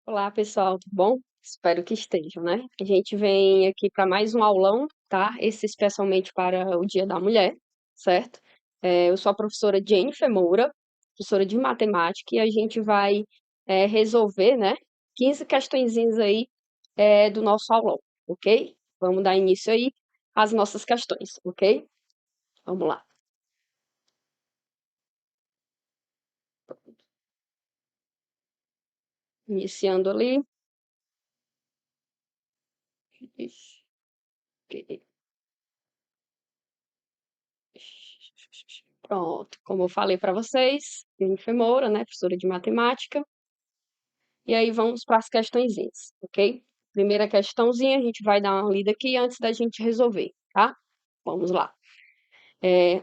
Olá, pessoal, tudo bom? Espero que estejam, né? A gente vem aqui para mais um aulão, tá? Esse especialmente para o Dia da Mulher, certo? Eu sou a professora Jennifer Moura, professora de matemática, e a gente vai resolver, né? 15 questõezinhas aí do nosso aulão, ok? Vamos dar início aí às nossas questões, ok? Vamos lá. Iniciando ali. Ixi, ok. Pronto, como eu falei para vocês, Jennifer Moura, né, professora de matemática. E aí vamos para as questõezinhas, ok? Primeira questãozinha, a gente vai dar uma lida aqui antes da gente resolver, tá? Vamos lá.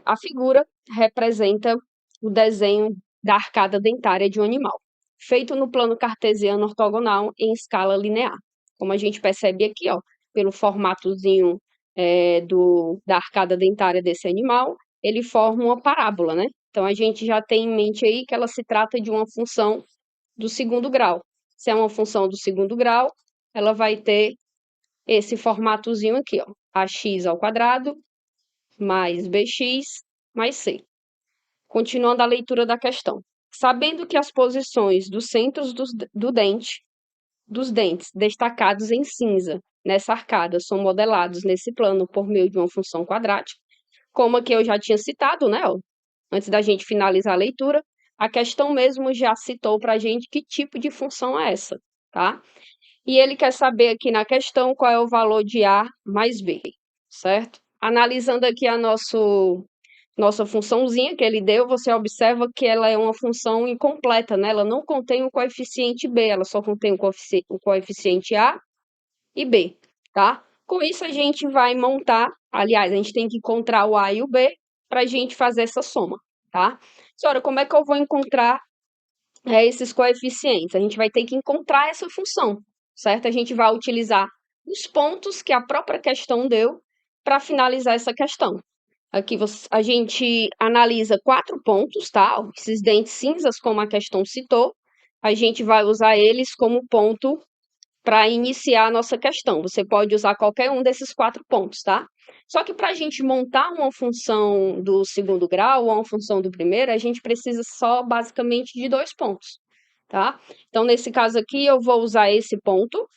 A figura representa o desenho da arcada dentária de um animal, feito no plano cartesiano ortogonal em escala linear. Como a gente percebe aqui, ó, pelo formatozinho da arcada dentária desse animal, ele forma uma parábola, né? Então a gente já tem em mente aí que ela se trata de uma função do segundo grau. Se é uma função do segundo grau, ela vai ter esse formatozinho aqui, ó, ax ao quadrado mais bx mais c. Continuando a leitura da questão. Sabendo que as posições dos centros dos dentes destacados em cinza nessa arcada são modelados nesse plano por meio de uma função quadrática, como aqui eu já tinha citado, né, ó, antes da gente finalizar a leitura, a questão mesmo já citou para a gente que tipo de função é essa, tá? E ele quer saber aqui na questão qual é o valor de A mais B, certo? Analisando aqui a nossa funçãozinha que ele deu, você observa que ela é uma função incompleta, né? Ela não contém o coeficiente B, ela só contém o coeficiente A e B, tá? Com isso, a gente vai montar, aliás, a gente tem que encontrar o A e o B para a gente fazer essa soma, tá? Senhora, como é que eu vou encontrar esses coeficientes? A gente vai ter que encontrar essa função, certo? A gente vai utilizar os pontos que a própria questão deu para finalizar essa questão. Aqui a gente analisa 4 pontos, tá? Esses dentes cinzas, como a questão citou, a gente vai usar eles como ponto para iniciar a nossa questão. Você pode usar qualquer um desses 4 pontos, tá? Só que para a gente montar uma função do segundo grau ou uma função do primeiro, a gente precisa só basicamente de 2 pontos, tá? Então, nesse caso aqui, eu vou usar esse ponto,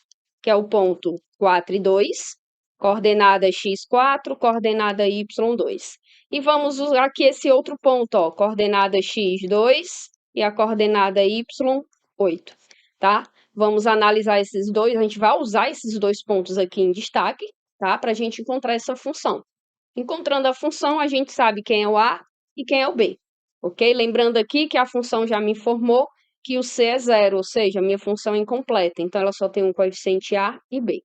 que é o ponto 4 e 2, coordenada x4, coordenada y2. E vamos usar aqui esse outro ponto, ó, coordenada x2 e a coordenada y8, tá? Vamos analisar esses dois, a gente vai usar esses dois pontos aqui em destaque, tá? Para a gente encontrar essa função. Encontrando a função, a gente sabe quem é o A e quem é o B, ok? Lembrando aqui que a função já me informou que o C é zero, ou seja, a minha função é incompleta, então ela só tem um coeficiente A e B,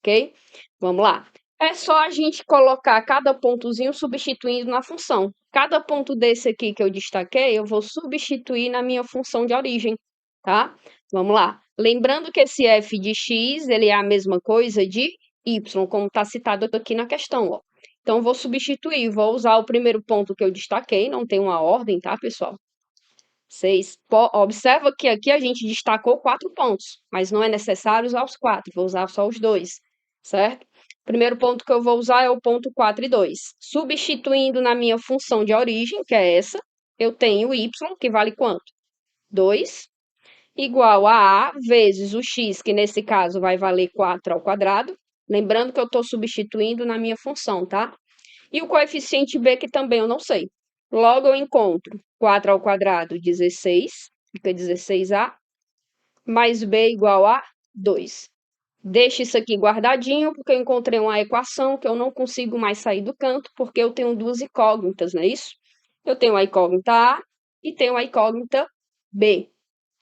ok? Vamos lá. É só a gente colocar cada pontozinho substituindo na função. Cada ponto desse aqui que eu destaquei, eu vou substituir na minha função de origem, tá? Vamos lá. Lembrando que esse f de x, ele é a mesma coisa de y, como está citado aqui na questão, ó. Então, vou substituir, vou usar o primeiro ponto que eu destaquei, não tem uma ordem, tá, pessoal? Vocês observam que aqui a gente destacou 4 pontos, mas não é necessário usar os 4, vou usar só os 2, certo? O primeiro ponto que eu vou usar é o ponto 4 e 2. Substituindo na minha função de origem, que é essa, eu tenho y, que vale quanto? 2, igual a vezes o x, que nesse caso vai valer 4 ao quadrado. Lembrando que eu estou substituindo na minha função, tá? E o coeficiente b, que também eu não sei. Logo, eu encontro 4 ao quadrado, 16, fica 16a, mais b igual a 2. Deixo isso aqui guardadinho, porque eu encontrei uma equação que eu não consigo mais sair do canto, porque eu tenho duas incógnitas, não é isso? Eu tenho a incógnita A e tenho a incógnita B,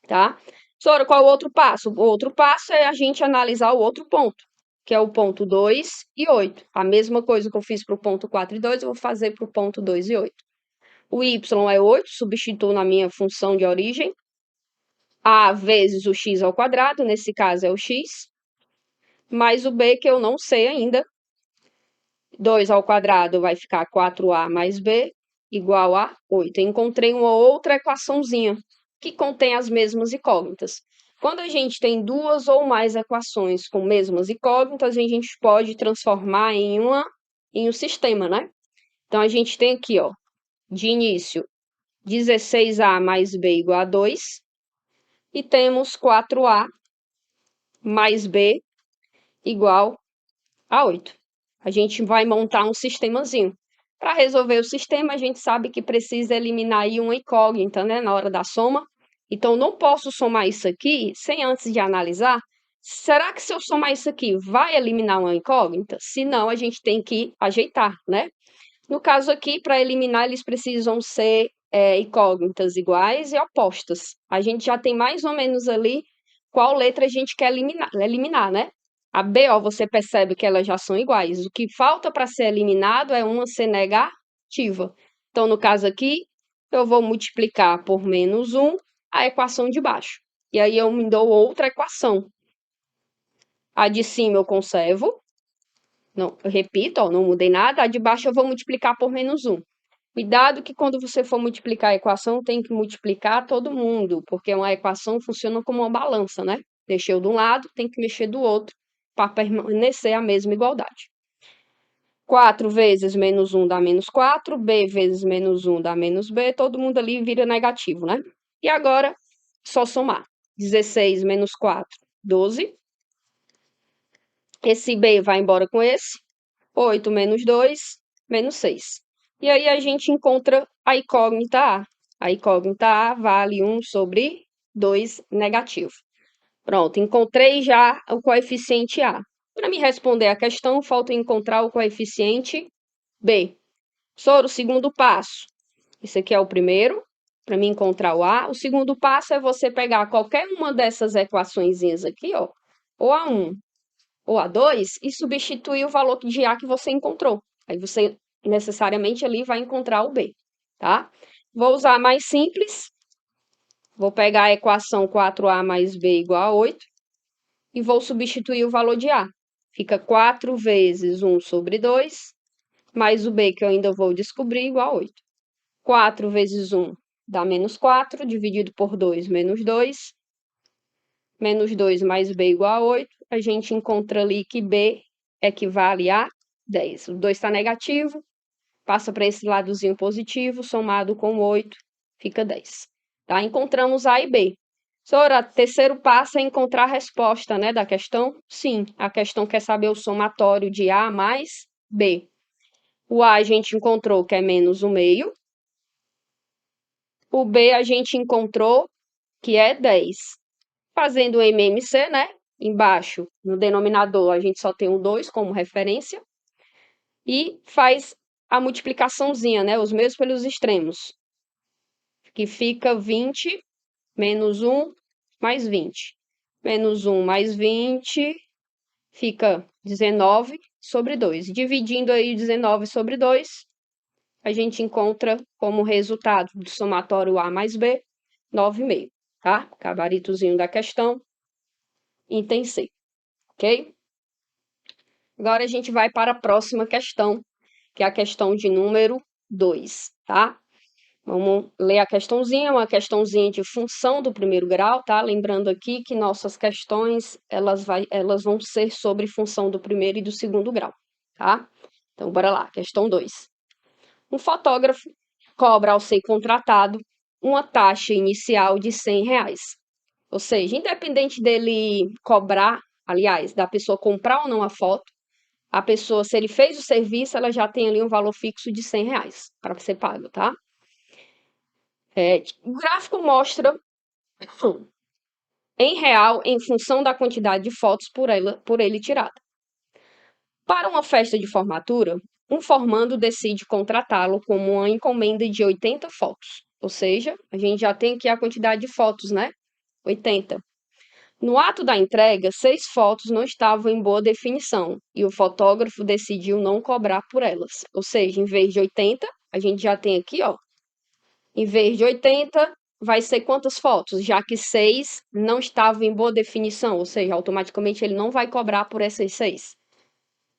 tá? Sora, qual é o outro passo? O outro passo é a gente analisar o outro ponto, que é o ponto 2 e 8. A mesma coisa que eu fiz para o ponto 4 e 2, eu vou fazer para o ponto 2 e 8. O y é 8, substituo na minha função de origem. A vezes o x ao quadrado, nesse caso é o x, mais o b, que eu não sei ainda. 2 ao quadrado vai ficar 4a mais b, igual a 8. Encontrei uma outra equaçãozinha que contém as mesmas incógnitas. Quando a gente tem duas ou mais equações com mesmas incógnitas, a gente pode transformar em um sistema, né? Então, a gente tem aqui, ó, de início, 16a mais b igual a 2, e temos 4a mais b igual a 8. A gente vai montar um sistemazinho. Para resolver o sistema, a gente sabe que precisa eliminar aí uma incógnita, né, na hora da soma. Então, não posso somar isso aqui sem antes de analisar. Será que se eu somar isso aqui, vai eliminar uma incógnita? Se não, a gente tem que ajeitar, né? No caso aqui, para eliminar, eles precisam ser incógnitas iguais e opostas. A gente já tem mais ou menos ali qual letra a gente quer eliminar, né? A B, ó, você percebe que elas já são iguais. O que falta para ser eliminado é uma ser negativa. Então, no caso aqui, eu vou multiplicar por menos 1 a equação de baixo. E aí eu me dou outra equação. A de cima eu conservo. Não, eu repito, ó, não mudei nada. A de baixo eu vou multiplicar por menos 1. Cuidado que quando você for multiplicar a equação, tem que multiplicar todo mundo, porque uma equação funciona como uma balança, né? Mexeu de um lado, tem que mexer do outro, para permanecer a mesma igualdade. 4 vezes menos 1 dá menos 4, b vezes menos 1 dá menos b, todo mundo ali vira negativo, né? E agora, só somar. 16 menos 4, 12. Esse b vai embora com esse. 8 menos 2, menos 6. E aí a gente encontra a incógnita A. A incógnita A vale 1 sobre 2 negativo. Pronto, encontrei já o coeficiente A. Para me responder a questão, falta encontrar o coeficiente B. Sobre o segundo passo. Esse aqui é o primeiro, para me encontrar o A. O segundo passo é você pegar qualquer uma dessas equaçõezinhas aqui, ó, ou A1 ou A2, e substituir o valor de A que você encontrou. Aí você necessariamente ali vai encontrar o B, tá? Vou usar mais simples. Vou pegar a equação 4A mais B igual a 8 e vou substituir o valor de A. Fica 4 vezes 1 sobre 2, mais o B que eu ainda vou descobrir, igual a 8. 4 vezes 1 dá menos 4, dividido por 2, menos 2. Menos 2 mais B igual a 8. A gente encontra ali que B equivale a 10. O 2 está negativo, passa para esse ladozinho positivo, somado com 8, fica 10. Tá? Encontramos A e B. Sora, terceiro passo é encontrar a resposta, né, da questão? Sim, a questão quer saber o somatório de A mais B. O A a gente encontrou que é menos 1/2. O B a gente encontrou que é 10. Fazendo o MMC, né? Embaixo, no denominador, a gente só tem um 2 como referência. E faz a multiplicaçãozinha, né? Os mesmos pelos extremos. Que fica 20 menos 1 mais 20. Menos 1 mais 20 fica 19 sobre 2. Dividindo aí 19 sobre 2, a gente encontra como resultado do somatório A mais B, 9,5, tá? Gabaritozinho da questão, item C, ok? Agora a gente vai para a próxima questão, que é a questão de número 2, tá? Vamos ler a questãozinha, uma questãozinha de função do primeiro grau, tá? Lembrando aqui que nossas questões, elas vão ser sobre função do primeiro e do segundo grau, tá? Então, bora lá, questão 2. Um fotógrafo cobra ao ser contratado uma taxa inicial de R$100. Ou seja, independente dele cobrar, aliás, da pessoa comprar ou não a foto, a pessoa, se ele fez o serviço, ela já tem ali um valor fixo de R$100 para ser pago, tá? O gráfico mostra em real em função da quantidade de fotos por ele tirada. Para uma festa de formatura, um formando decide contratá-lo como uma encomenda de 80 fotos. Ou seja, a gente já tem aqui a quantidade de fotos, né? 80. No ato da entrega, 6 fotos não estavam em boa definição e o fotógrafo decidiu não cobrar por elas. Ou seja, em vez de 80, a gente já tem aqui, ó. Em vez de 80, vai ser quantas fotos? Já que 6 não estavam em boa definição, ou seja, automaticamente ele não vai cobrar por essas 6.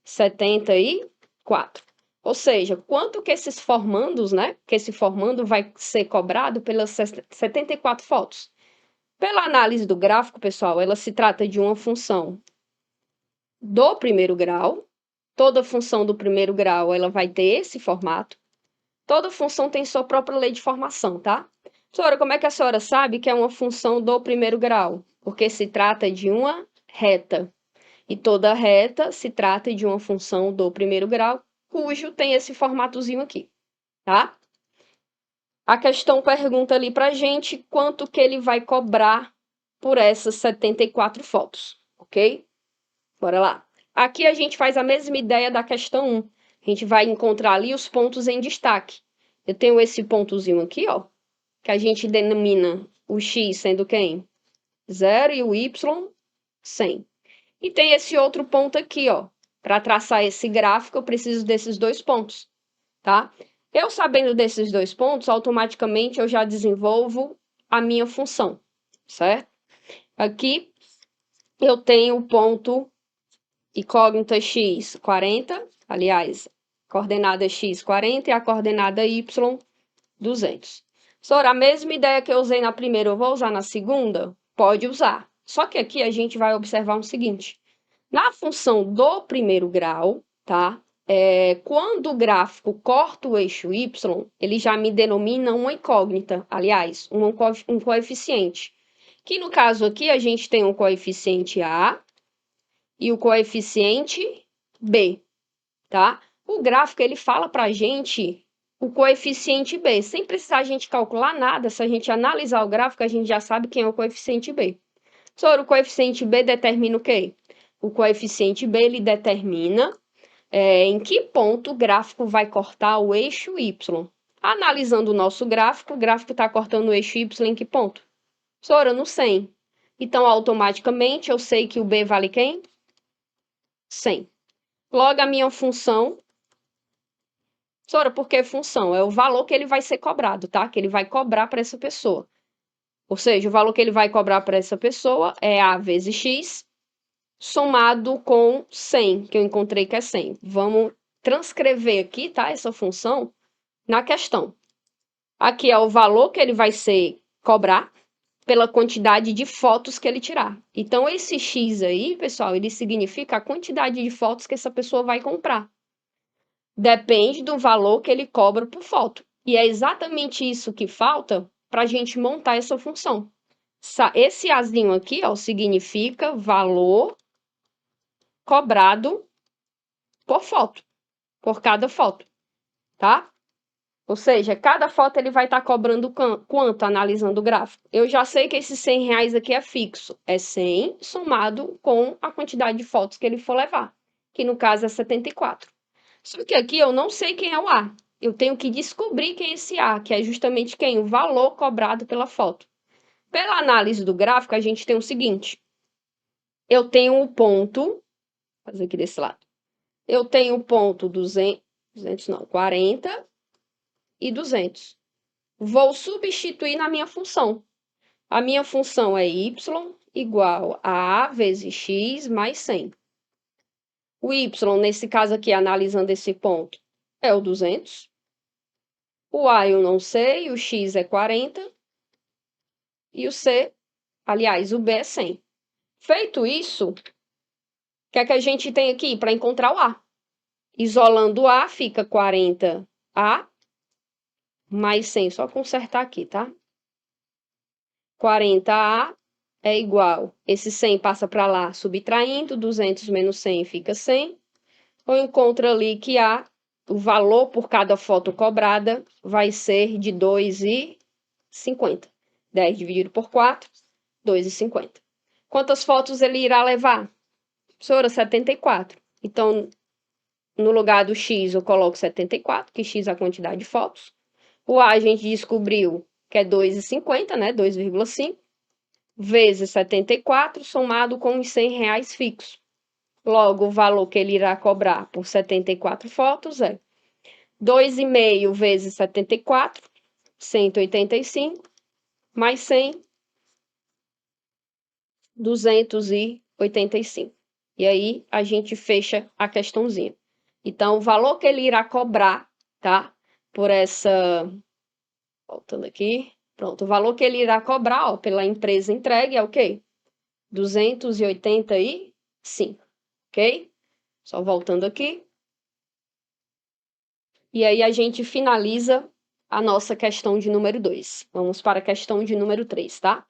74. Ou seja, quanto que esses formandos, né? Que esse formando vai ser cobrado pelas 74 fotos? Pela análise do gráfico, pessoal, ela se trata de uma função do primeiro grau. Toda função do primeiro grau, ela vai ter esse formato. Toda função tem sua própria lei de formação, tá? Senhora, como é que a senhora sabe que é uma função do primeiro grau? Porque se trata de uma reta. E toda reta se trata de uma função do primeiro grau, cujo tem esse formatozinho aqui, tá? A questão pergunta ali pra gente quanto que ele vai cobrar por essas 74 fotos, ok? Bora lá. Aqui a gente faz a mesma ideia da questão 1. A gente vai encontrar ali os pontos em destaque. Eu tenho esse pontozinho aqui, ó, que a gente denomina o x sendo quem? 0 e o y 100. E tem esse outro ponto aqui, ó. Para traçar esse gráfico, eu preciso desses dois pontos, tá? Eu sabendo desses dois pontos, automaticamente eu já desenvolvo a minha função, certo? Aqui eu tenho o ponto incógnita x 40, aliás, coordenada x 40 e a coordenada y 200. Sora, a mesma ideia que eu usei na primeira, eu vou usar na segunda? Pode usar. Só que aqui a gente vai observar o seguinte. Na função do primeiro grau, tá? Quando o gráfico corta o eixo y, ele já me denomina uma incógnita, aliás, um coeficiente. Que no caso aqui a gente tem um coeficiente A e o coeficiente B, tá? O gráfico ele fala para a gente o coeficiente B, sem precisar a gente calcular nada, se a gente analisar o gráfico, a gente já sabe quem é o coeficiente B. Sobre o coeficiente B determina o quê? O coeficiente B ele determina em que ponto o gráfico vai cortar o eixo Y. Analisando o nosso gráfico, o gráfico está cortando o eixo Y em que ponto? Sora, no 100. Então, automaticamente, eu sei que o B vale quem? 100. Logo, a minha função... Sora, por que função? É o valor que ele vai ser cobrado, tá? Que ele vai cobrar para essa pessoa. Ou seja, o valor que ele vai cobrar para essa pessoa é A vezes X, somado com 100, que eu encontrei que é 100. Vamos transcrever aqui, tá? Essa função na questão. Aqui é o valor que ele vai ser cobrar pela quantidade de fotos que ele tirar. Então, esse X aí, pessoal, ele significa a quantidade de fotos que essa pessoa vai comprar. Depende do valor que ele cobra por foto. E é exatamente isso que falta para a gente montar essa função. Esse Azinho aqui, ó, significa valor cobrado por foto, por cada foto, tá? Ou seja, cada foto ele vai estar cobrando quanto, analisando o gráfico. Eu já sei que esses R$100 aqui é fixo, é 100 somado com a quantidade de fotos que ele for levar, que no caso é 74. Só que aqui eu não sei quem é o A, eu tenho que descobrir quem é esse A, que é justamente quem? O valor cobrado pela foto. Pela análise do gráfico, a gente tem o seguinte, eu tenho um ponto, vou fazer aqui desse lado, eu tenho o ponto 40 e 200. Vou substituir na minha função. A minha função é y igual a vezes x mais 100. O y, nesse caso aqui, analisando esse ponto, é o 200. O a eu não sei, o x é 40. E o c, aliás, o b é 100. Feito isso, o que é que a gente tem aqui para encontrar o a? Isolando o a, fica 40a mais 100. Só consertar aqui, tá? 40A é igual, esse 100 passa para lá, subtraindo, 200 menos 100 fica 100. Eu encontro ali que o valor por cada foto cobrada vai ser de 2,50. 10 dividido por 4, 2,50. Quantas fotos ele irá levar? Professora, 74. Então, no lugar do X, eu coloco 74, que X é a quantidade de fotos. O A a gente descobriu que é 2,50, né? 2,5. Vezes 74, somado com os R$100 fixos. Logo, o valor que ele irá cobrar por 74 fotos é 2,5 vezes 74, 185, mais 100, 285. E aí, a gente fecha a questãozinha. Então, o valor que ele irá cobrar, tá? Por essa... Voltando aqui. Pronto, o valor que ele irá cobrar, ó, pela empresa entregue é o quê? 285, ok? Só voltando aqui. E aí a gente finaliza a nossa questão de número 2. Vamos para a questão de número 3, tá?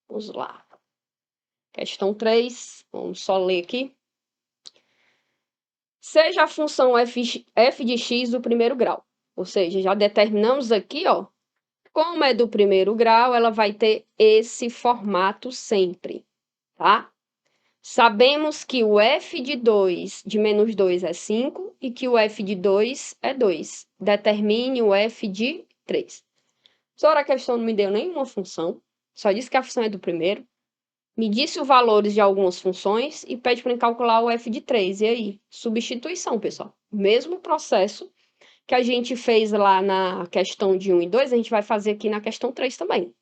Vamos lá. Questão 3, vamos só ler aqui. Seja a função f de x do primeiro grau. Ou seja, já determinamos aqui, ó, como é do primeiro grau, ela vai ter esse formato sempre, tá? Sabemos que o f de menos 2 é 5 e que o f de 2 é 2. Determine o f de 3. Só a questão não me deu nenhuma função, só disse que a função é do primeiro. Me disse os valores de algumas funções e pede para calcular o f de 3. E aí? Substituição, pessoal. Mesmo processo que a gente fez lá na questão de 1 e 2, a gente vai fazer aqui na questão 3 também,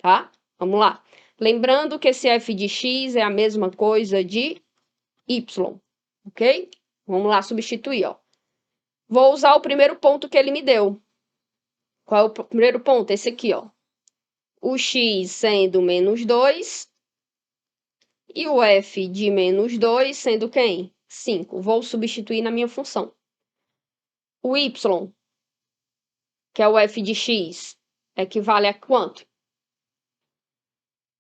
tá? Vamos lá. Lembrando que esse f de x é a mesma coisa de y, ok? Vamos lá substituir, ó. Vou usar o primeiro ponto que ele me deu. Qual é o primeiro ponto? Esse aqui, ó. O x sendo menos 2 e o f de menos 2 sendo quem? 5. Vou substituir na minha função. O y, que é o f de x, equivale a quanto?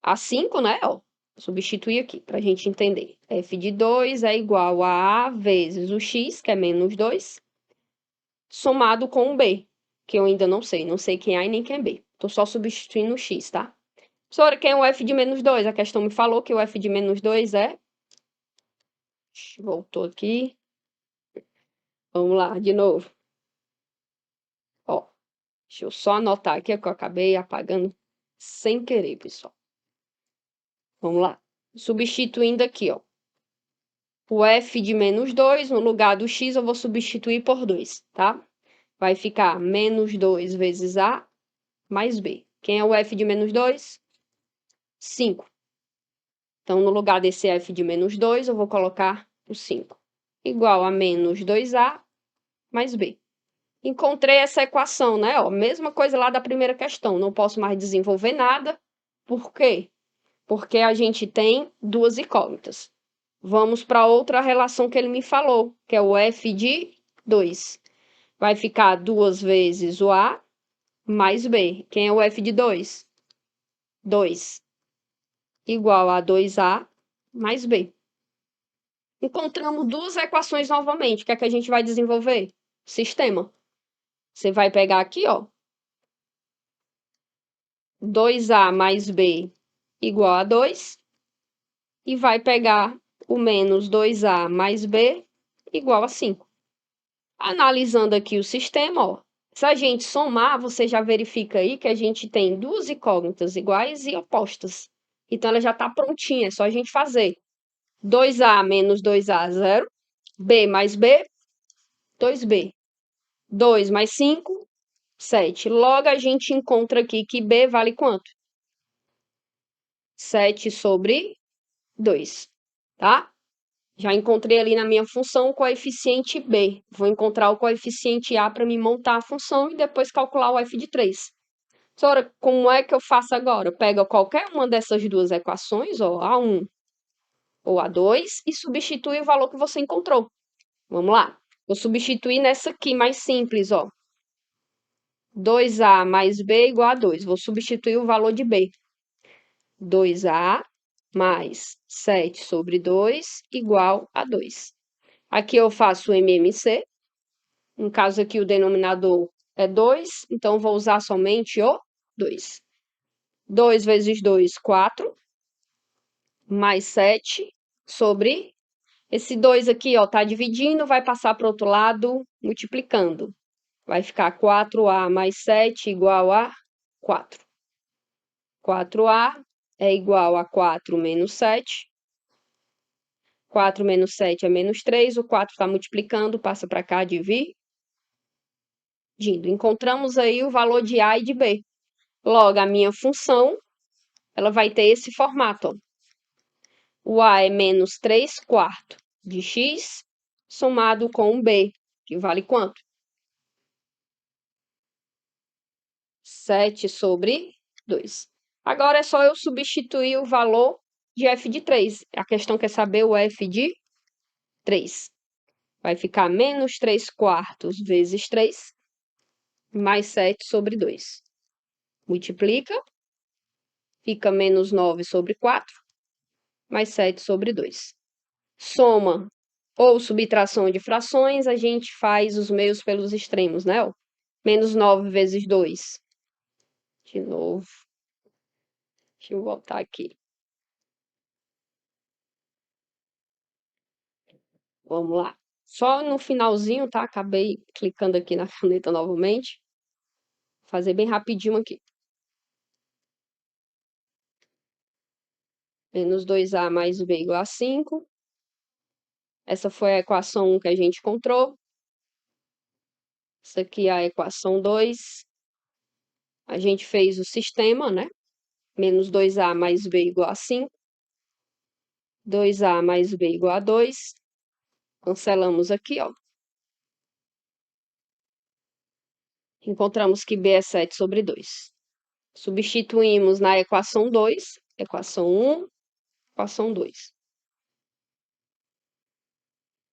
A 5, né? Ó, substituir aqui para a gente entender. F de 2 é igual a A vezes o x, que é menos 2, somado com o B, que eu ainda não sei. Não sei quem é A e nem quem é B. Estou só substituindo o x, tá? Professora, quem é o f de menos 2? A questão me falou que o f de menos 2 é... Voltou aqui. Vamos lá, de novo. Ó, deixa eu só anotar aqui, que eu acabei apagando sem querer, pessoal. Vamos lá. Substituindo aqui, ó. O f de menos 2, no lugar do x, eu vou substituir por 2, tá? Vai ficar menos 2 vezes a mais b. Quem é o f de menos 2? 5. Então, no lugar desse f de menos 2, eu vou colocar o 5. Igual a menos 2a mais b. Encontrei essa equação, né? Ó, mesma coisa lá da primeira questão. Não posso mais desenvolver nada. Por quê? Porque a gente tem duas incógnitas. Vamos para outra relação que ele me falou, que é o f de 2. Vai ficar 2 vezes o a mais b. Quem é o f de 2? 2. Igual a 2a mais b. Encontramos duas equações novamente. O que é que a gente vai desenvolver? Sistema. Você vai pegar aqui, ó. 2a mais b igual a 2. E vai pegar o menos 2a mais b igual a 5. Analisando aqui o sistema, ó. Se a gente somar, você já verifica aí que a gente tem duas incógnitas iguais e opostas. Então, ela já está prontinha, é só a gente fazer. 2a menos 2a, 0. b mais b, 2b. 2 mais 5, 7. Logo, a gente encontra aqui que b vale quanto? 7 sobre 2, tá? Já encontrei ali na minha função o coeficiente b. Vou encontrar o coeficiente a para me montar a função e depois calcular o f de 3. Professora, como é que eu faço agora? Eu pego qualquer uma dessas duas equações, ó, A1 ou A2, e substitui o valor que você encontrou. Vamos lá. Vou substituir nessa aqui mais simples, ó. 2a mais b igual a 2. Vou substituir o valor de b. 2a mais 7 sobre 2 igual a 2. Aqui eu faço o MMC. No caso aqui, o denominador é 2, então vou usar somente o 2. 2 vezes 2, 4. Mais 7 sobre... Esse 2 aqui, ó, tá dividindo, vai passar para o outro lado, multiplicando. Vai ficar 4a mais 7 igual a 4. 4a é igual a 4 menos 7. 4 menos 7 é menos 3. O 4 está multiplicando, passa para cá, dividindo. Encontramos aí o valor de a e de b. Logo, a minha função, ela vai ter esse formato, ó. O a é menos 3 quartos de x, somado com o b, que vale quanto? 7 sobre 2. Agora é só eu substituir o valor de f de 3. A questão quer saber o f de 3. Vai ficar menos 3 quartos vezes 3, mais 7 sobre 2. Multiplica, fica menos 9 sobre 4, mais 7 sobre 2. Soma ou subtração de frações, a gente faz os meios pelos extremos, né? Menos 9 vezes 2. De novo. Deixa eu voltar aqui. Vamos lá. Só no finalzinho, tá? Acabei clicando aqui na caneta novamente. Vou fazer bem rapidinho aqui. Menos 2a mais b igual a 5. Essa foi a equação 1 que a gente encontrou. Essa aqui é a equação 2. A gente fez o sistema, né? Menos 2a mais b igual a 5. 2a mais b igual a 2. Cancelamos aqui, ó. Encontramos que b é 7 sobre 2. Substituímos na equação 2, equação 1, equação 2.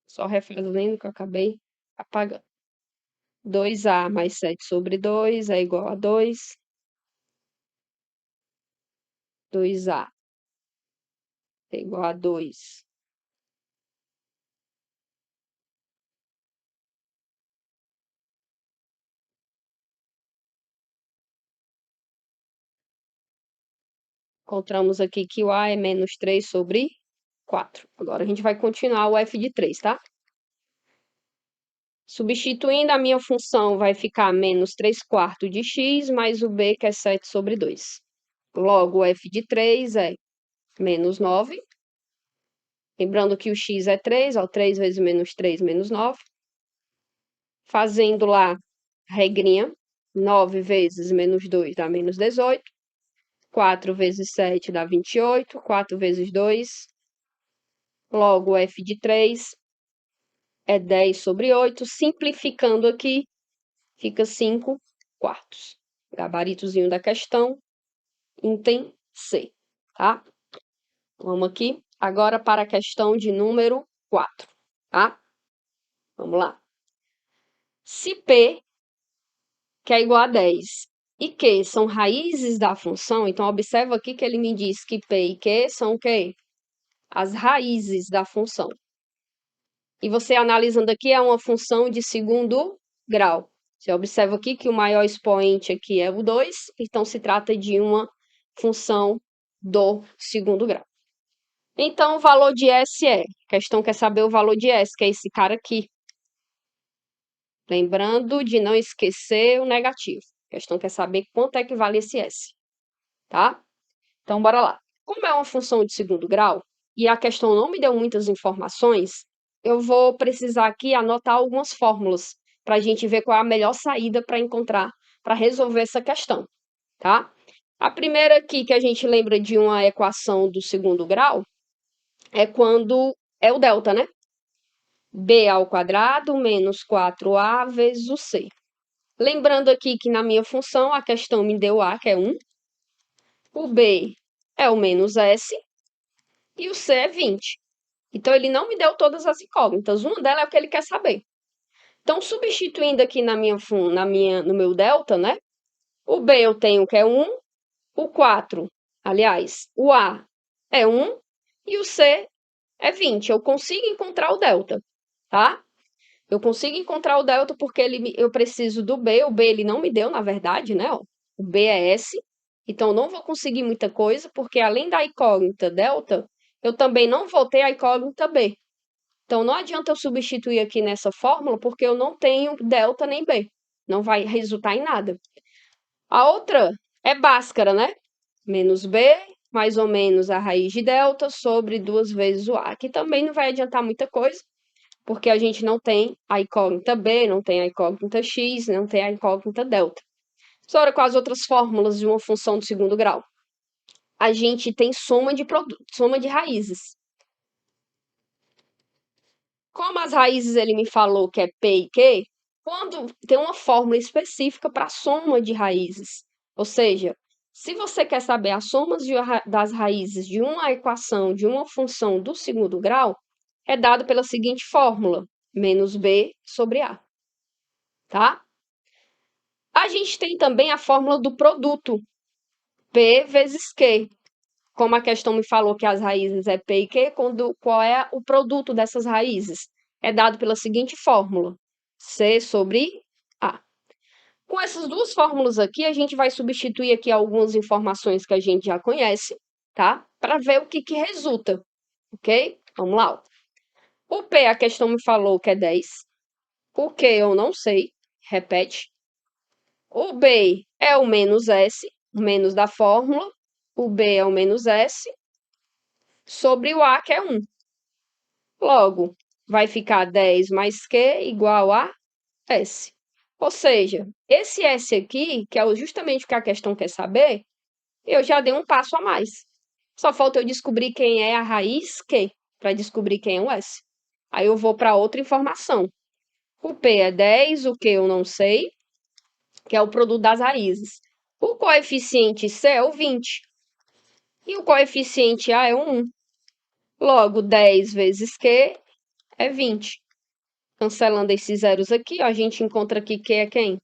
Só refazendo que eu acabei apagando. 2a mais 7 sobre 2 é igual a 2. 2a é igual a 2. Encontramos aqui que o a é menos 3 sobre 4. Agora a gente vai continuar o f de 3, tá? Substituindo a minha função, vai ficar menos 3 quartos de x, mais o b, que é 7 sobre 2. Logo, o f de 3 é menos 9. Lembrando que o x é 3, ó, 3 vezes menos 3, menos 9. Fazendo lá, regrinha, 9 vezes menos 2 dá menos 18. 4 vezes 7 dá 28. 4 vezes 2. Logo, o f de 3 é 10 sobre 8. Simplificando aqui, fica 5 quartos. Gabaritozinho da questão, item C, tá? Vamos aqui. Agora para a questão de número 4, tá? Vamos lá. Se P, que é igual a 10, e Q são raízes da função, então observa aqui que ele me diz que P e Q são o quê? As raízes da função. E você analisando aqui é uma função de segundo grau. Você observa aqui que o maior expoente aqui é o 2, então se trata de uma função do segundo grau. Então, o valor de S é, a questão quer saber o valor de S, que é esse cara aqui. Lembrando de não esquecer o negativo. A questão quer saber quanto é que vale esse S, tá? Então, bora lá. Como é uma função de segundo grau, e a questão não me deu muitas informações, eu vou precisar aqui anotar algumas fórmulas para a gente ver qual é a melhor saída para encontrar, para resolver essa questão, tá? A primeira aqui que a gente lembra de uma equação do segundo grau é quando é o delta, né? B ao quadrado menos 4a vezes o C. Lembrando aqui que na minha função a questão me deu A, que é 1. O B é o menos S. E o C é 20. Então, ele não me deu todas as incógnitas. Uma delas é o que ele quer saber. Então, substituindo aqui no meu delta, né? O B eu tenho que é 1. O 4, aliás, o A é 1. E o C é 20. Eu consigo encontrar o delta, tá? Eu consigo encontrar o delta porque eu preciso do B. O B ele não me deu, na verdade, né? Ó, o B é S. Então, eu não vou conseguir muita coisa, porque além da incógnita delta, eu também não vou ter a incógnita B. Então, não adianta eu substituir aqui nessa fórmula, porque eu não tenho delta nem B. Não vai resultar em nada. A outra é Bhaskara, né? Menos B, mais ou menos a raiz de delta, sobre 2 vezes o A. Aqui também não vai adiantar muita coisa, porque a gente não tem a incógnita B, não tem a incógnita X, não tem a incógnita delta. Agora, com as outras fórmulas de uma função de segundo grau. A gente tem soma de raízes. Como as raízes ele me falou que é P e Q, quando tem uma fórmula específica para soma de raízes. Ou seja, se você quer saber as somas das raízes de uma equação de uma função do segundo grau, é dado pela seguinte fórmula, menos b sobre a, tá? A gente tem também a fórmula do produto, p vezes q. Como a questão me falou que as raízes é p e q, qual é o produto dessas raízes? É dado pela seguinte fórmula, c sobre a. Com essas duas fórmulas aqui, a gente vai substituir aqui algumas informações que a gente já conhece, tá? Para ver o que resulta, ok? Vamos lá. O P, a questão me falou que é 10. O Q eu não sei, repete. O B é o menos S, o menos da fórmula. O B é o menos S, sobre o A, que é 1. Logo, vai ficar 10 mais Q igual a S. Ou seja, esse S aqui, que é justamente o que a questão quer saber, eu já dei um passo a mais. Só falta eu descobrir quem é a raiz Q, para descobrir quem é o S. Aí eu vou para outra informação. O P é 10, o Q eu não sei, que é o produto das raízes. O coeficiente C é o 20. E o coeficiente A é o 1. Logo, 10 vezes Q é 20. Cancelando esses zeros aqui, ó, a gente encontra aqui Q é quem?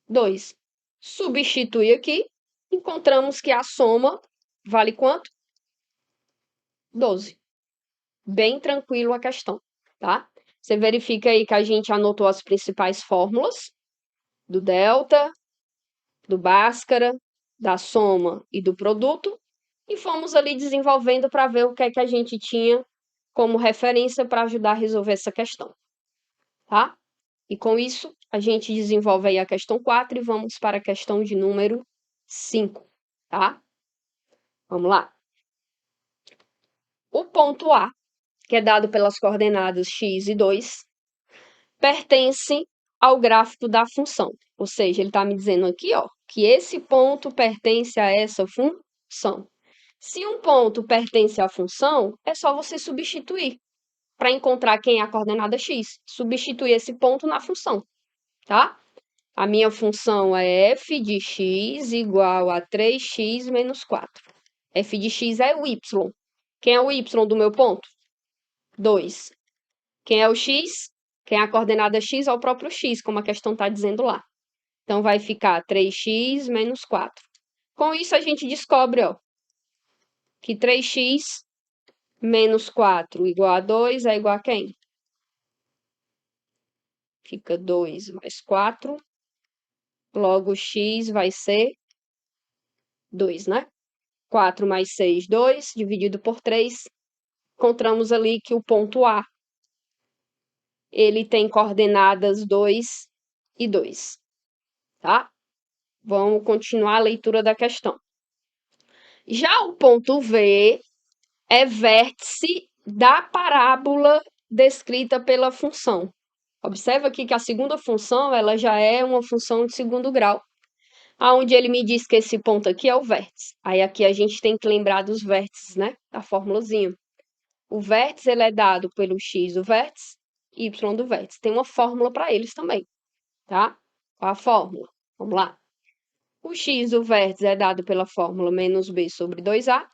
2. Substitui aqui, encontramos que a soma vale quanto? 12. Bem tranquilo a questão, tá? Você verifica aí que a gente anotou as principais fórmulas do delta, do Bhaskara, da soma e do produto, e fomos ali desenvolvendo para ver o que é que a gente tinha como referência para ajudar a resolver essa questão, tá? E com isso, a gente desenvolve aí a questão 4 e vamos para a questão de número 5, tá? Vamos lá. O ponto A, que é dado pelas coordenadas x e 2, pertence ao gráfico da função. Ou seja, ele está me dizendo aqui, ó, que esse ponto pertence a essa função. Se um ponto pertence à função, é só você substituir para encontrar quem é a coordenada x. Substituir esse ponto na função, tá? A minha função é f de x igual a 3x menos 4. F de x é o y. Quem é o y do meu ponto? 2. Quem é o x? Quem é a coordenada x é o próprio x, como a questão está dizendo lá. Então, vai ficar 3x menos 4. Com isso, a gente descobre, ó, que 3x menos 4 igual a 2 é igual a quem? Fica 2 mais 4. Logo, x vai ser 2, né? 4 mais 6, 2, dividido por 3. Encontramos ali que o ponto A, ele tem coordenadas 2 e 2, tá? Vamos continuar a leitura da questão. Já o ponto V é vértice da parábola descrita pela função. Observa aqui que a segunda função, ela já é uma função de segundo grau, aonde ele me diz que esse ponto aqui é o vértice. Aí aqui a gente tem que lembrar dos vértices, né? Da formulazinha. O vértice, ele é dado pelo x do vértice, y do vértice. Tem uma fórmula para eles também, tá? Qual a fórmula? Vamos lá. O x do vértice é dado pela fórmula menos b sobre 2a.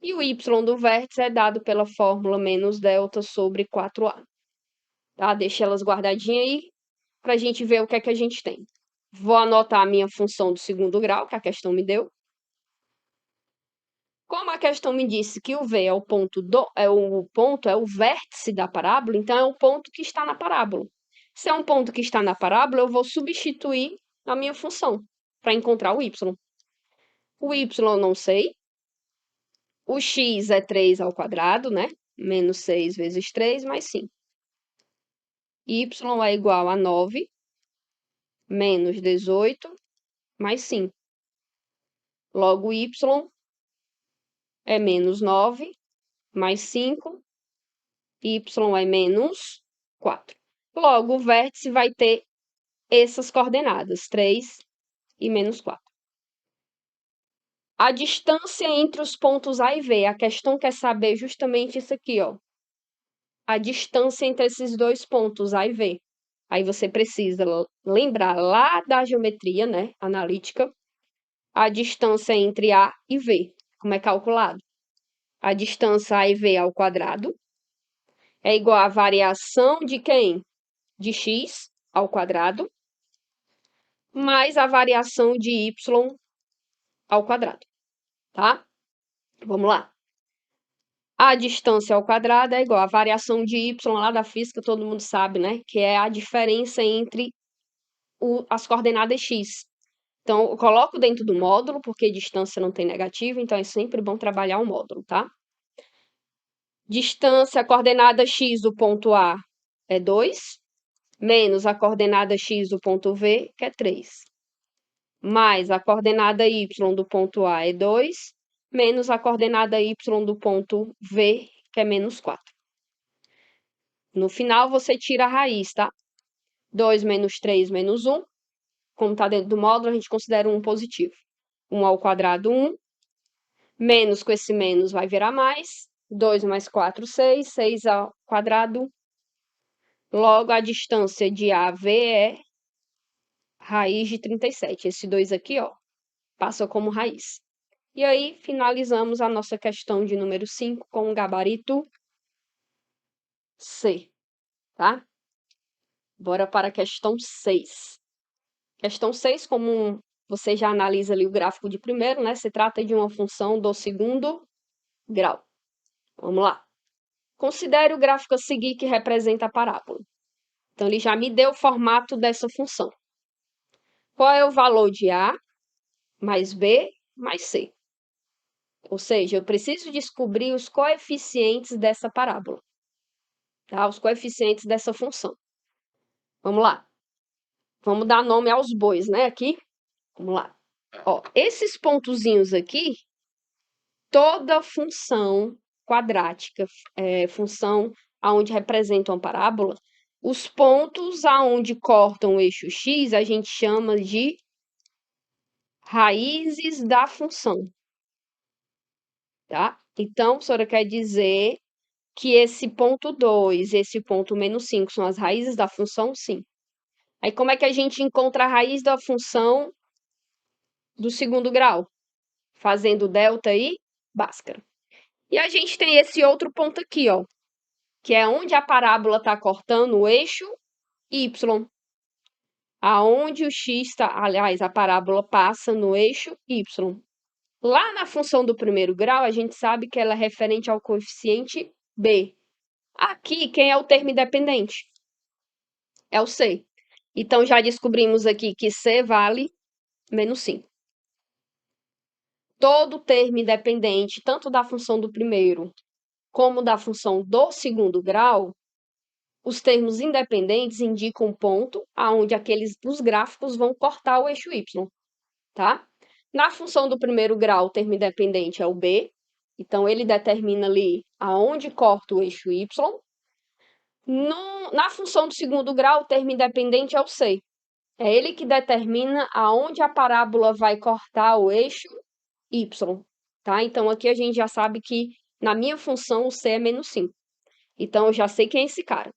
E o y do vértice é dado pela fórmula menos delta sobre 4a. Tá? Deixa elas guardadinhas aí para a gente ver o que é que a gente tem. Vou anotar a minha função do segundo grau, que a questão me deu. Como a questão me disse que o V é o vértice da parábola, então é o ponto que está na parábola. Se é um ponto que está na parábola, eu vou substituir a minha função para encontrar o y. O y eu não sei. O x é 3 ao quadrado, né? Menos 6 vezes 3, mais 5. Y é igual a 9, menos 18, mais 5. Logo, y é menos 9, mais 5, y é menos 4. Logo, o vértice vai ter essas coordenadas, 3 e menos 4. A distância entre os pontos A e V. A questão quer saber justamente isso aqui, ó. A distância entre esses dois pontos, A e V. Aí você precisa lembrar lá da geometria, né, analítica, a distância entre A e V. Como é calculado? A distância A e V ao quadrado é igual à variação de quem? De x ao quadrado, mais a variação de y ao quadrado, tá? Vamos lá. A distância ao quadrado é igual à variação de y lá da física, todo mundo sabe, né? Que é a diferença entre as coordenadas x. Então, eu coloco dentro do módulo, porque distância não tem negativo, então é sempre bom trabalhar o módulo, tá? Distância, a coordenada x do ponto A é 2, menos a coordenada x do ponto V, que é 3. Mais a coordenada y do ponto A é 2, menos a coordenada y do ponto V, que é menos 4. No final, você tira a raiz, tá? 2 menos 3 menos 1. Como está dentro do módulo, a gente considera 1 positivo. 1 ao quadrado, 1. Menos com esse menos vai virar mais. 2 mais 4, 6. 6 ao quadrado. Logo, a distância de AV é raiz de 37. Esse 2 aqui, ó, passa como raiz. E aí, finalizamos a nossa questão de número 5 com o gabarito C, tá? Bora para a questão 6. Questão 6, como você já analisa ali o gráfico de primeiro, né? Se trata de uma função do segundo grau. Vamos lá. Considere o gráfico a seguir que representa a parábola. Então, ele já me deu o formato dessa função. Qual é o valor de A mais B mais C? Ou seja, eu preciso descobrir os coeficientes dessa parábola, tá? Os coeficientes dessa função. Vamos lá. Vamos dar nome aos bois, né? Aqui. Vamos lá. Ó, esses pontozinhos aqui, toda função quadrática, função aonde representa uma parábola, os pontos aonde cortam o eixo x, a gente chama de raízes da função, tá? Então, a professora quer dizer que esse ponto 2, esse ponto menos 5 são as raízes da função? Sim. Aí, como é que a gente encontra a raiz da função do segundo grau? Fazendo delta e Bhaskara. E a gente tem esse outro ponto aqui, ó, que é onde a parábola está cortando o eixo y. Aonde o x está, aliás, a parábola passa no eixo y. Lá na função do primeiro grau, a gente sabe que ela é referente ao coeficiente b. Aqui, quem é o termo independente? É o c. Então, já descobrimos aqui que c vale menos 5. Todo termo independente, tanto da função do primeiro como da função do segundo grau, os termos independentes indicam um ponto aonde os gráficos vão cortar o eixo y, tá? Na função do primeiro grau, o termo independente é o b, então ele determina ali aonde corta o eixo y. Na função do segundo grau, o termo independente é o c. É ele que determina aonde a parábola vai cortar o eixo y, tá? Então aqui a gente já sabe que na minha função o c é menos 5. Então eu já sei quem é esse cara.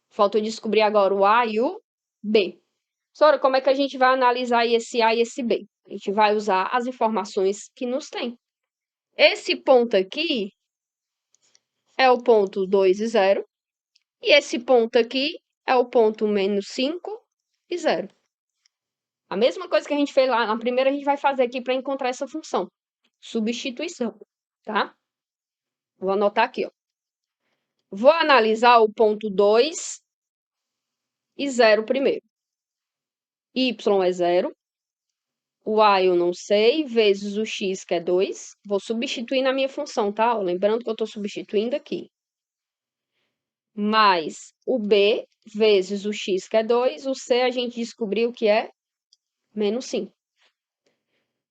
Falta eu descobrir agora o A e o B. Sora, como é que a gente vai analisar esse A e esse B? A gente vai usar as informações que nos tem. Esse ponto aqui é o ponto 2 e 0. E esse ponto aqui é o ponto menos 5 e 0. A mesma coisa que a gente fez lá na primeira, a gente vai fazer aqui para encontrar essa função. Substituição, tá? Vou anotar aqui, ó. Vou analisar o ponto 2 e 0 primeiro. Y é 0. O A eu não sei, vezes o x, que é 2. Vou substituir na minha função, tá? Lembrando que eu estou substituindo aqui. Mais o B, vezes o x, que é 2. O C a gente descobriu que é menos 5.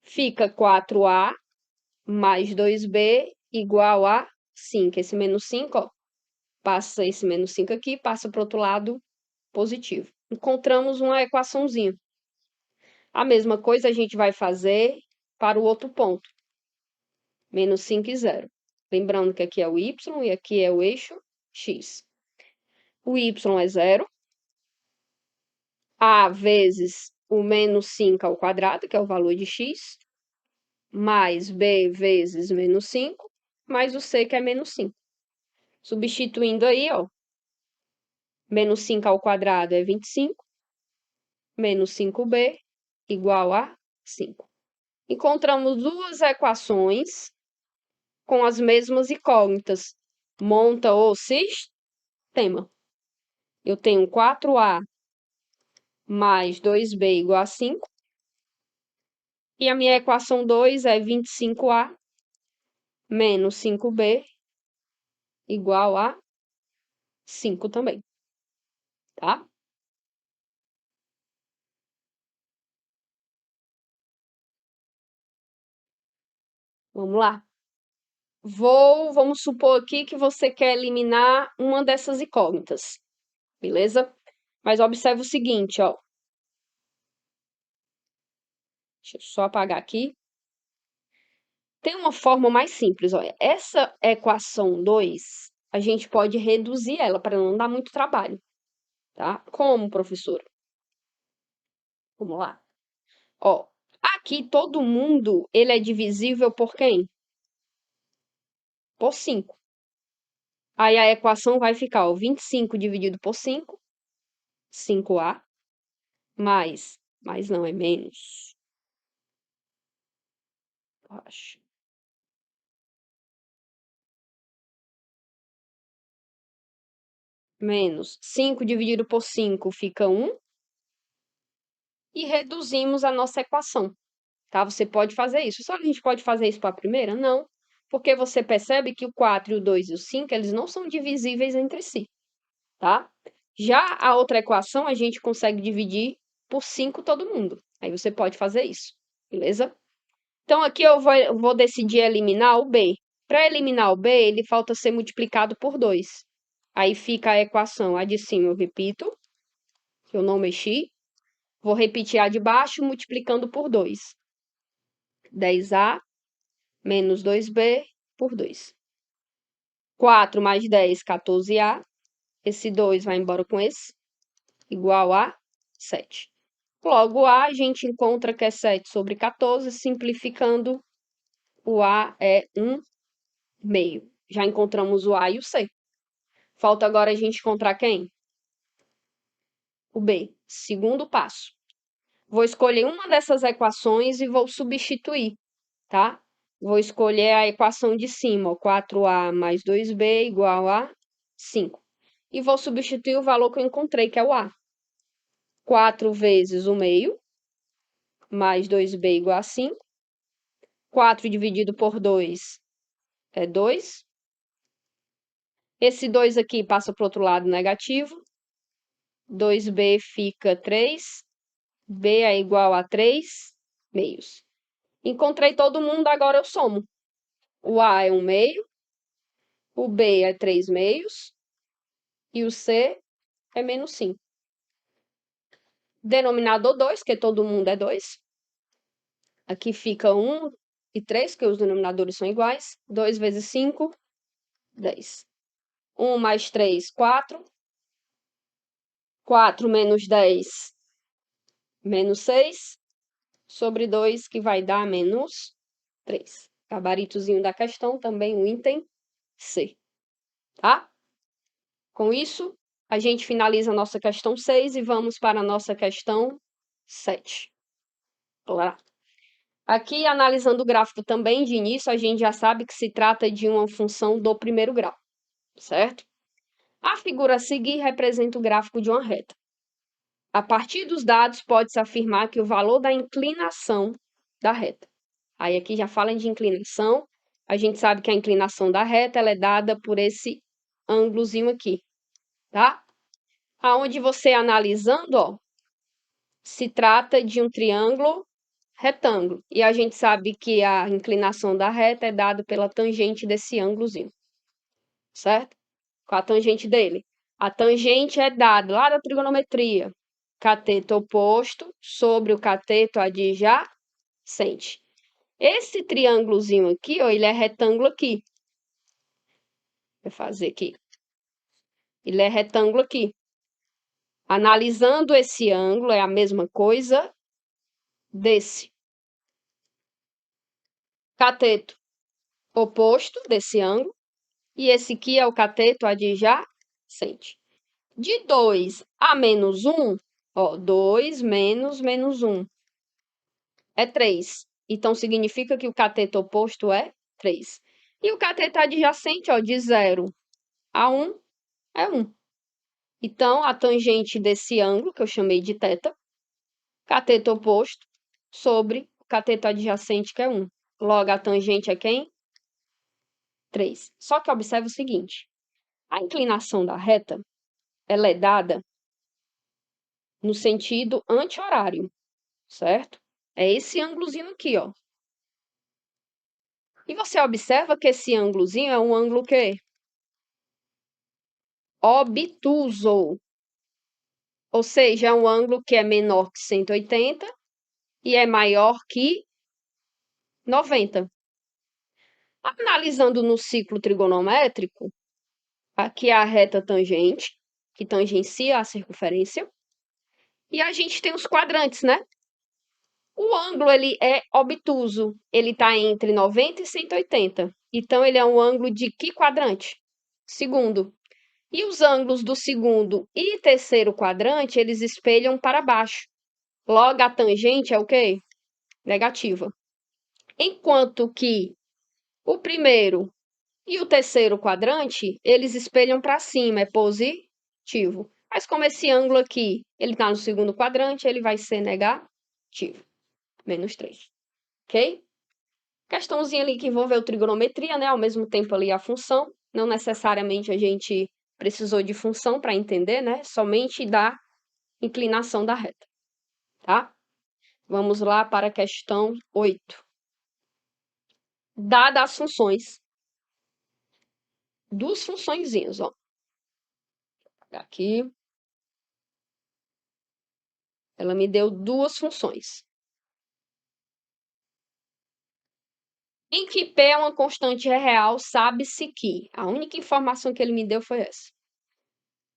Fica 4A mais 2B igual a 5. Esse menos 5, ó, passa esse menos 5 aqui, passa para o outro lado positivo. Encontramos uma equaçãozinha. A mesma coisa a gente vai fazer para o outro ponto. Menos 5 e 0. Lembrando que aqui é o y e aqui é o eixo x. O y é 0. A vezes o menos 5 ao quadrado, que é o valor de x, mais B vezes menos 5, mais o C, que é menos 5. Substituindo aí, ó, menos 5 ao quadrado é 25, menos 5B igual a 5. Encontramos duas equações com as mesmas incógnitas. Monta o sistema. Eu tenho 4A mais 2B igual a 5. E a minha equação 2 é 25A menos 5B igual a 5 também, tá? Vamos lá. Vamos supor aqui que você quer eliminar uma dessas incógnitas, beleza? Mas observe o seguinte, ó. Deixa eu só apagar aqui. Tem uma forma mais simples, olha. Essa equação 2, a gente pode reduzir ela para não dar muito trabalho, tá? Como, professora? Vamos lá. Ó, aqui todo mundo, ele é divisível por quem? Por 5. Aí a equação vai ficar, ó, 25 dividido por 5, 5A, mais não, é menos. Acho. Menos 5 dividido por 5 fica 1. E reduzimos a nossa equação, tá? Você pode fazer isso. Só que a gente pode fazer isso para a primeira? Não, porque você percebe que o 4, o 2 e o 5, eles não são divisíveis entre si, tá? Já a outra equação, a gente consegue dividir por 5 todo mundo. Aí você pode fazer isso, beleza? Então, aqui eu vou decidir eliminar o B. Para eliminar o B, ele falta ser multiplicado por 2. Aí fica a equação, a de cima eu repito, que eu não mexi. Vou repetir a de baixo, multiplicando por 2. 10A menos 2B por 2. 4 mais 10, 14A. Esse 2 vai embora com esse, igual a 7. Logo, A a gente encontra que é 7 sobre 14, simplificando, o A é 1 meio. Já encontramos o A e o C. Falta agora a gente encontrar quem? O B. Segundo passo. Vou escolher uma dessas equações e vou substituir, tá? Vou escolher a equação de cima, ó, 4A mais 2B igual a 5. E vou substituir o valor que eu encontrei, que é o A. 4 vezes o meio, mais 2B igual a 5. 4 dividido por 2 é 2. Esse 2 aqui passa para o outro lado negativo. 2B fica 3. B é igual a 3 meios. Encontrei todo mundo, agora eu somo. O A é 1 meio, o B é 3 meios e o C é menos 5. Denominador 2, que todo mundo é 2. Aqui fica 1 e 3, que os denominadores são iguais. 2 vezes 5, 10. 1 mais 3, 4. 4 menos 10, menos 6. Sobre 2, que vai dar menos 3. Gabaritozinho da questão, também o item C. Tá? Com isso, a gente finaliza a nossa questão 6 e vamos para a nossa questão 7. Lá. Aqui, analisando o gráfico também de início, a gente já sabe que se trata de uma função do primeiro grau, certo? A figura a seguir representa o gráfico de uma reta. A partir dos dados, pode-se afirmar que o valor da inclinação da reta. Aí aqui já fala de inclinação, a gente sabe que a inclinação da reta ela é dada por esse ângulozinho aqui, tá? Aonde você analisando, ó, se trata de um triângulo retângulo. E a gente sabe que a inclinação da reta é dada pela tangente desse ângulozinho, certo? Qual a tangente dele? A tangente é dada lá da trigonometria. Cateto oposto sobre o cateto adjacente. Esse triângulozinho aqui, ó, ele é retângulo aqui. Vou fazer aqui. Ele é retângulo aqui. Analisando esse ângulo, é a mesma coisa desse. Cateto oposto desse ângulo. E esse aqui é o cateto adjacente. De 2 a menos 1, ó, 2 menos 1 é 3. Então, significa que o cateto oposto é 3. E o cateto adjacente, ó, de 0 a 1 é 1. Então, a tangente desse ângulo, que eu chamei de θ, cateto oposto sobre o cateto adjacente, que é 1. Logo, a tangente é quem? 3. Só que observe o seguinte, a inclinação da reta, ela é dada no sentido anti-horário, certo? É esse ângulozinho aqui, ó. E você observa que esse ângulozinho é um ângulo quê? Obtuso. Ou seja, é um ângulo que é menor que 180 e é maior que 90. Analisando no ciclo trigonométrico, aqui é a reta tangente, que tangencia a circunferência, e a gente tem os quadrantes, né? O ângulo, ele é obtuso, ele está entre 90 e 180. Então, ele é um ângulo de que quadrante? Segundo. E os ângulos do segundo e terceiro quadrante, eles espelham para baixo. Logo, a tangente é o quê? Negativa. Enquanto que o primeiro e o terceiro quadrante, eles espelham para cima, é positivo. Mas como esse ângulo aqui, ele está no segundo quadrante, ele vai ser negativo. Menos 3. Ok? Questãozinha ali que envolveu trigonometria, né? Ao mesmo tempo ali a função. Não necessariamente a gente precisou de função para entender, né? Somente da inclinação da reta, tá? Vamos lá para a questão 8. Dadas as funções, duas funçõezinhas, ó. Aqui. Ela me deu duas funções. Em que P é uma constante real, sabe-se que... A única informação que ele me deu foi essa.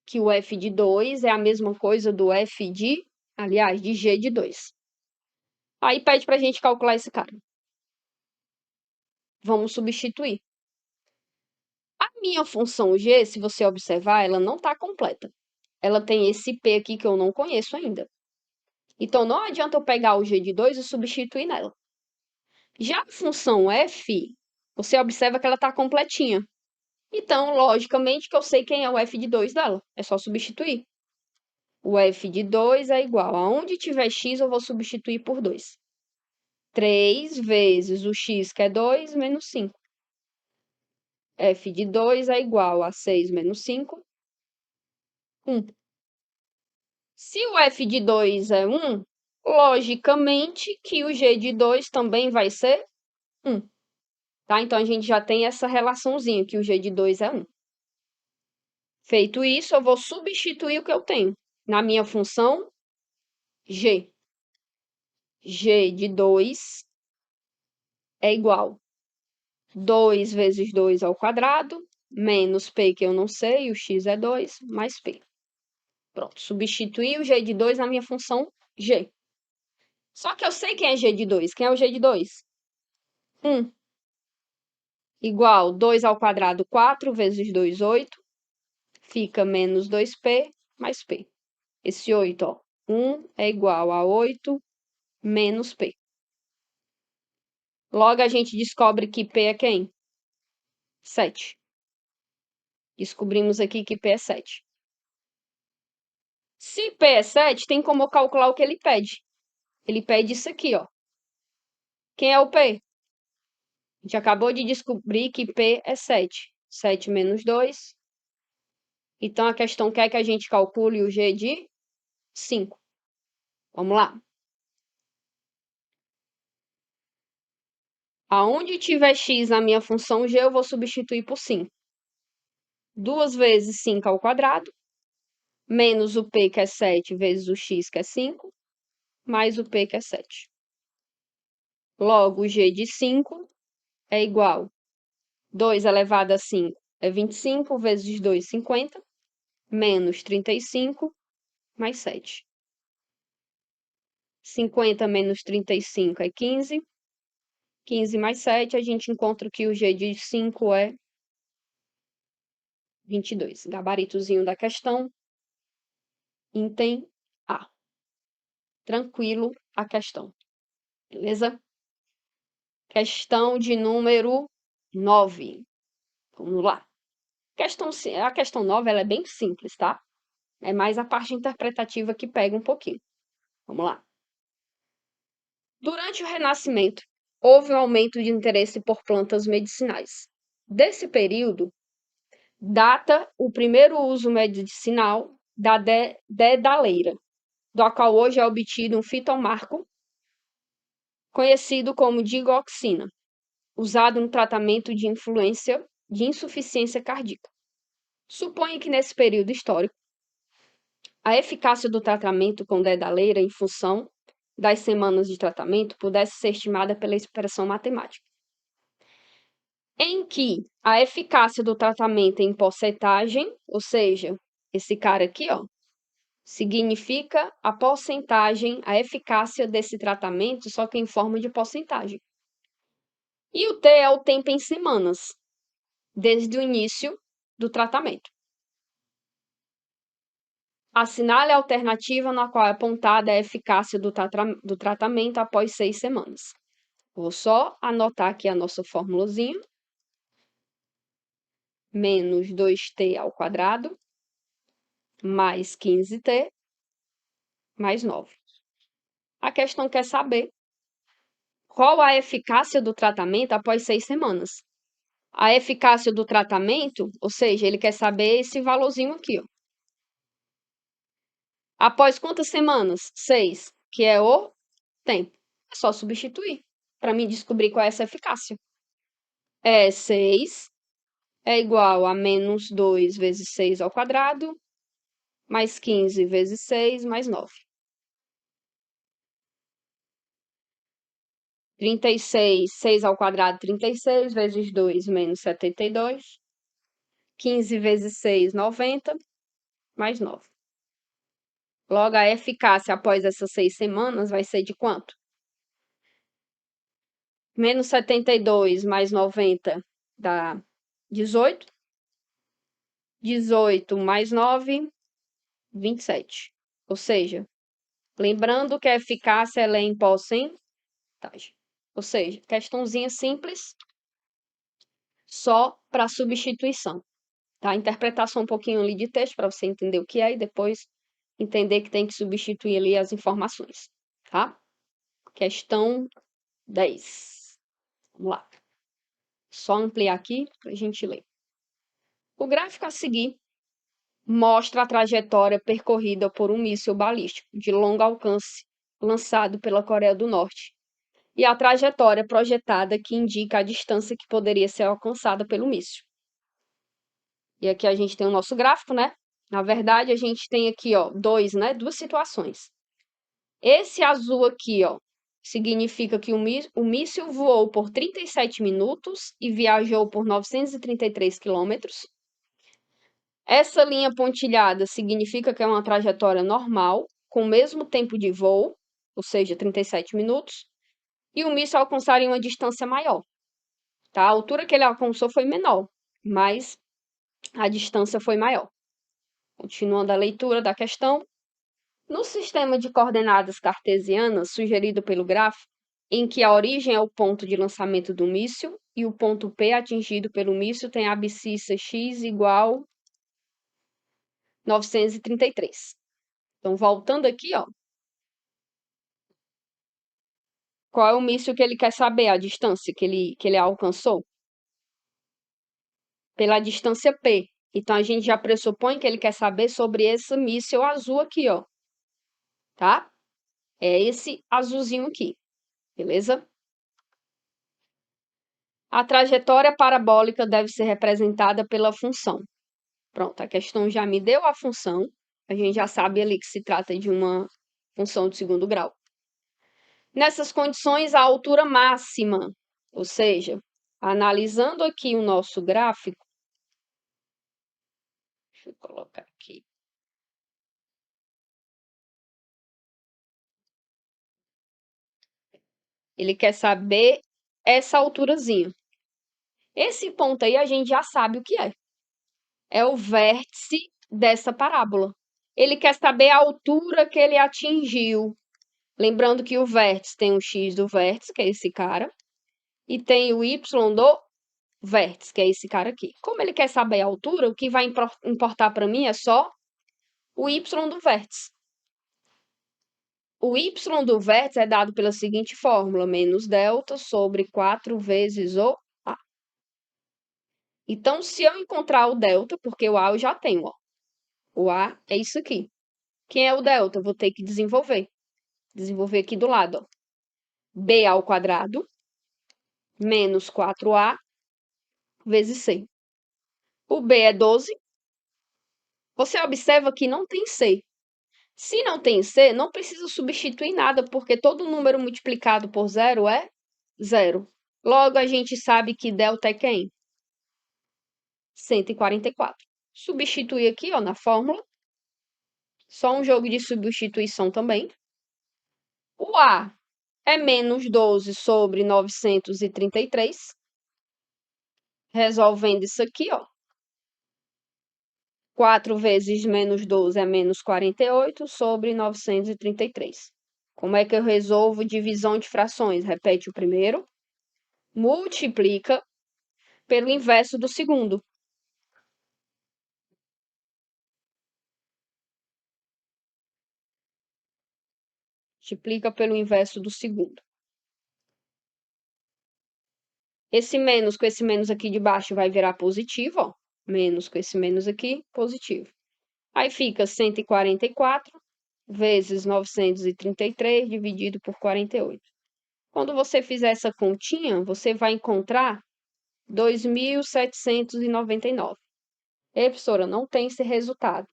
Que o f de 2 é a mesma coisa do f de... Aliás, de g de 2. Aí pede para a gente calcular esse cara. Vamos substituir. A minha função g, se você observar, ela não está completa. Ela tem esse p aqui que eu não conheço ainda. Então, não adianta eu pegar o g de 2 e substituir nela. Já a função f, você observa que ela está completinha. Então, logicamente, que eu sei quem é o f de 2 dela. É só substituir. O f de 2 é igual a onde tiver x, eu vou substituir por 2. 3 vezes o x, que é 2, menos 5. F de 2 é igual a 6 menos 5, 1. Se o f de 2 é 1, logicamente que o g de 2 também vai ser 1. Tá? Então, a gente já tem essa relaçãozinha, que o g de 2 é 1. Feito isso, eu vou substituir o que eu tenho na minha função g. G de 2 é igual a 2 vezes 2 ao quadrado, menos p, que eu não sei, o x é 2, mais p. Pronto, substituí o g de 2 na minha função g. Só que eu sei quem é g de 2. Quem é o g de 2? 1. Igual 2 ao quadrado, 4 vezes 2, 8. Fica menos 2p mais p. Esse 8, ó, 1 é igual a 8 menos p. Logo, a gente descobre que p é quem? 7. Descobrimos aqui que p é 7. Se p é 7, tem como eu calcular o que ele pede. Ele pede isso aqui, ó. Quem é o p? A gente acabou de descobrir que p é 7. 7 menos 2. Então, a questão quer que a gente calcule o g de 5. Vamos lá. Aonde tiver x na minha função g, eu vou substituir por 5. 2 vezes 5 ao quadrado, menos o p, que é 7, vezes o x, que é 5, mais o p, que é 7. Logo, o g de 5 é igual a 2 elevado a 5 é 25, vezes 2, 50, menos 35, mais 7. 50 menos 35 é 15. 15 mais 7, a gente encontra que o G de 5 é 22. Gabaritozinho da questão. Item A. Tranquilo a questão. Beleza? Questão de número 9. Vamos lá. A questão 9 ela é bem simples, tá? É mais a parte interpretativa que pega um pouquinho. Vamos lá. Durante o Renascimento, houve um aumento de interesse por plantas medicinais. Desse período, data o primeiro uso medicinal da dedaleira, do qual hoje é obtido um fitomarco conhecido como digoxina, usado no tratamento de insuficiência cardíaca. Supõe que nesse período histórico, a eficácia do tratamento com dedaleira em função das semanas de tratamento pudesse ser estimada pela expressão matemática, em que a eficácia do tratamento em porcentagem, ou seja, esse cara aqui, ó, significa a porcentagem, a eficácia desse tratamento, só que em forma de porcentagem. E o T é o tempo em semanas, desde o início do tratamento. Assinale a alternativa na qual é apontada a eficácia do tratamento após 6 semanas. Vou só anotar aqui a nossa formulazinha. Menos 2t ao quadrado, mais 15t, mais 9. A questão quer saber qual a eficácia do tratamento após 6 semanas. A eficácia do tratamento, ou seja, ele quer saber esse valorzinho aqui, ó. Após quantas semanas? 6, que é o tempo. É só substituir para mim descobrir qual é essa eficácia. 6 é igual a menos 2 vezes 6 ao quadrado, mais 15 vezes 6, mais 9. 36, 6 ao quadrado, 36, vezes 2, menos 72. 15 vezes 6, 90, mais 9. Logo, a eficácia após essas 6 semanas vai ser de quanto? Menos 72 mais 90 dá 18. 18 mais 9, 27. Ou seja, lembrando que a eficácia ela é em porcentagem. Ou seja, questãozinha simples, só para substituição. Tá? Interpretação um pouquinho ali de texto para você entender o que é e depois entender que tem que substituir ali as informações. Tá? Questão 10. Vamos lá. Só ampliar aqui para a gente ler. O gráfico a seguir mostra a trajetória percorrida por um míssil balístico de longo alcance lançado pela Coreia do Norte e a trajetória projetada que indica a distância que poderia ser alcançada pelo míssil. E aqui a gente tem o nosso gráfico, né? Na verdade, a gente tem aqui, ó, duas situações. Esse azul aqui, ó, significa que o míssil voou por 37 minutos e viajou por 933 quilômetros. Essa linha pontilhada significa que é uma trajetória normal, com o mesmo tempo de voo, ou seja, 37 minutos, e o míssil alcançaria uma distância maior. Tá? A altura que ele alcançou foi menor, mas a distância foi maior. Continuando a leitura da questão. No sistema de coordenadas cartesianas sugerido pelo gráfico, em que a origem é o ponto de lançamento do míssil e o ponto P atingido pelo míssil tem a abscissa x igual 933. Então, voltando aqui, ó. Qual é o míssil que ele quer saber, a distância que ele alcançou? Pela distância P. Então, a gente já pressupõe que ele quer saber sobre esse míssil azul aqui, ó. Tá? É esse azulzinho aqui, beleza? A trajetória parabólica deve ser representada pela função. Pronto, a questão já me deu a função. A gente já sabe ali que se trata de uma função de segundo grau. Nessas condições, a altura máxima, ou seja, analisando aqui o nosso gráfico, deixa eu colocar aqui. Ele quer saber essa alturazinha. Esse ponto aí a gente já sabe o que é. É o vértice dessa parábola. Ele quer saber a altura que ele atingiu. Lembrando que o vértice tem o x do vértice, que é esse cara, e tem o y do vértice, que é esse cara aqui. Como ele quer saber a altura, o que vai importar para mim é só o y do vértice. O y do vértice é dado pela seguinte fórmula, menos delta sobre 4 vezes o A. Então, se eu encontrar o delta, porque o A eu já tenho, ó. O A é isso aqui. Quem é o delta? Eu vou ter que desenvolver. Desenvolver aqui do lado, ó. B ao quadrado menos 4A vezes C. O B é 12. Você observa que não tem C. Se não tem C, não precisa substituir nada, porque todo número multiplicado por zero é zero. Logo, a gente sabe que delta é quem? 144. Substituir aqui, ó, na fórmula. Só um jogo de substituição também. O A é menos 12 sobre 933. Resolvendo isso aqui, ó. 4 vezes menos 12 é menos 48 sobre 933. Como é que eu resolvo divisão de frações? Repete o primeiro. Multiplica pelo inverso do segundo. Multiplica pelo inverso do segundo. Esse menos com esse menos aqui de baixo vai virar positivo, ó. Menos com esse menos aqui, positivo. Aí fica 144 vezes 933 dividido por 48. Quando você fizer essa continha, você vai encontrar 2.799. Ei, professora, não tem esse resultado.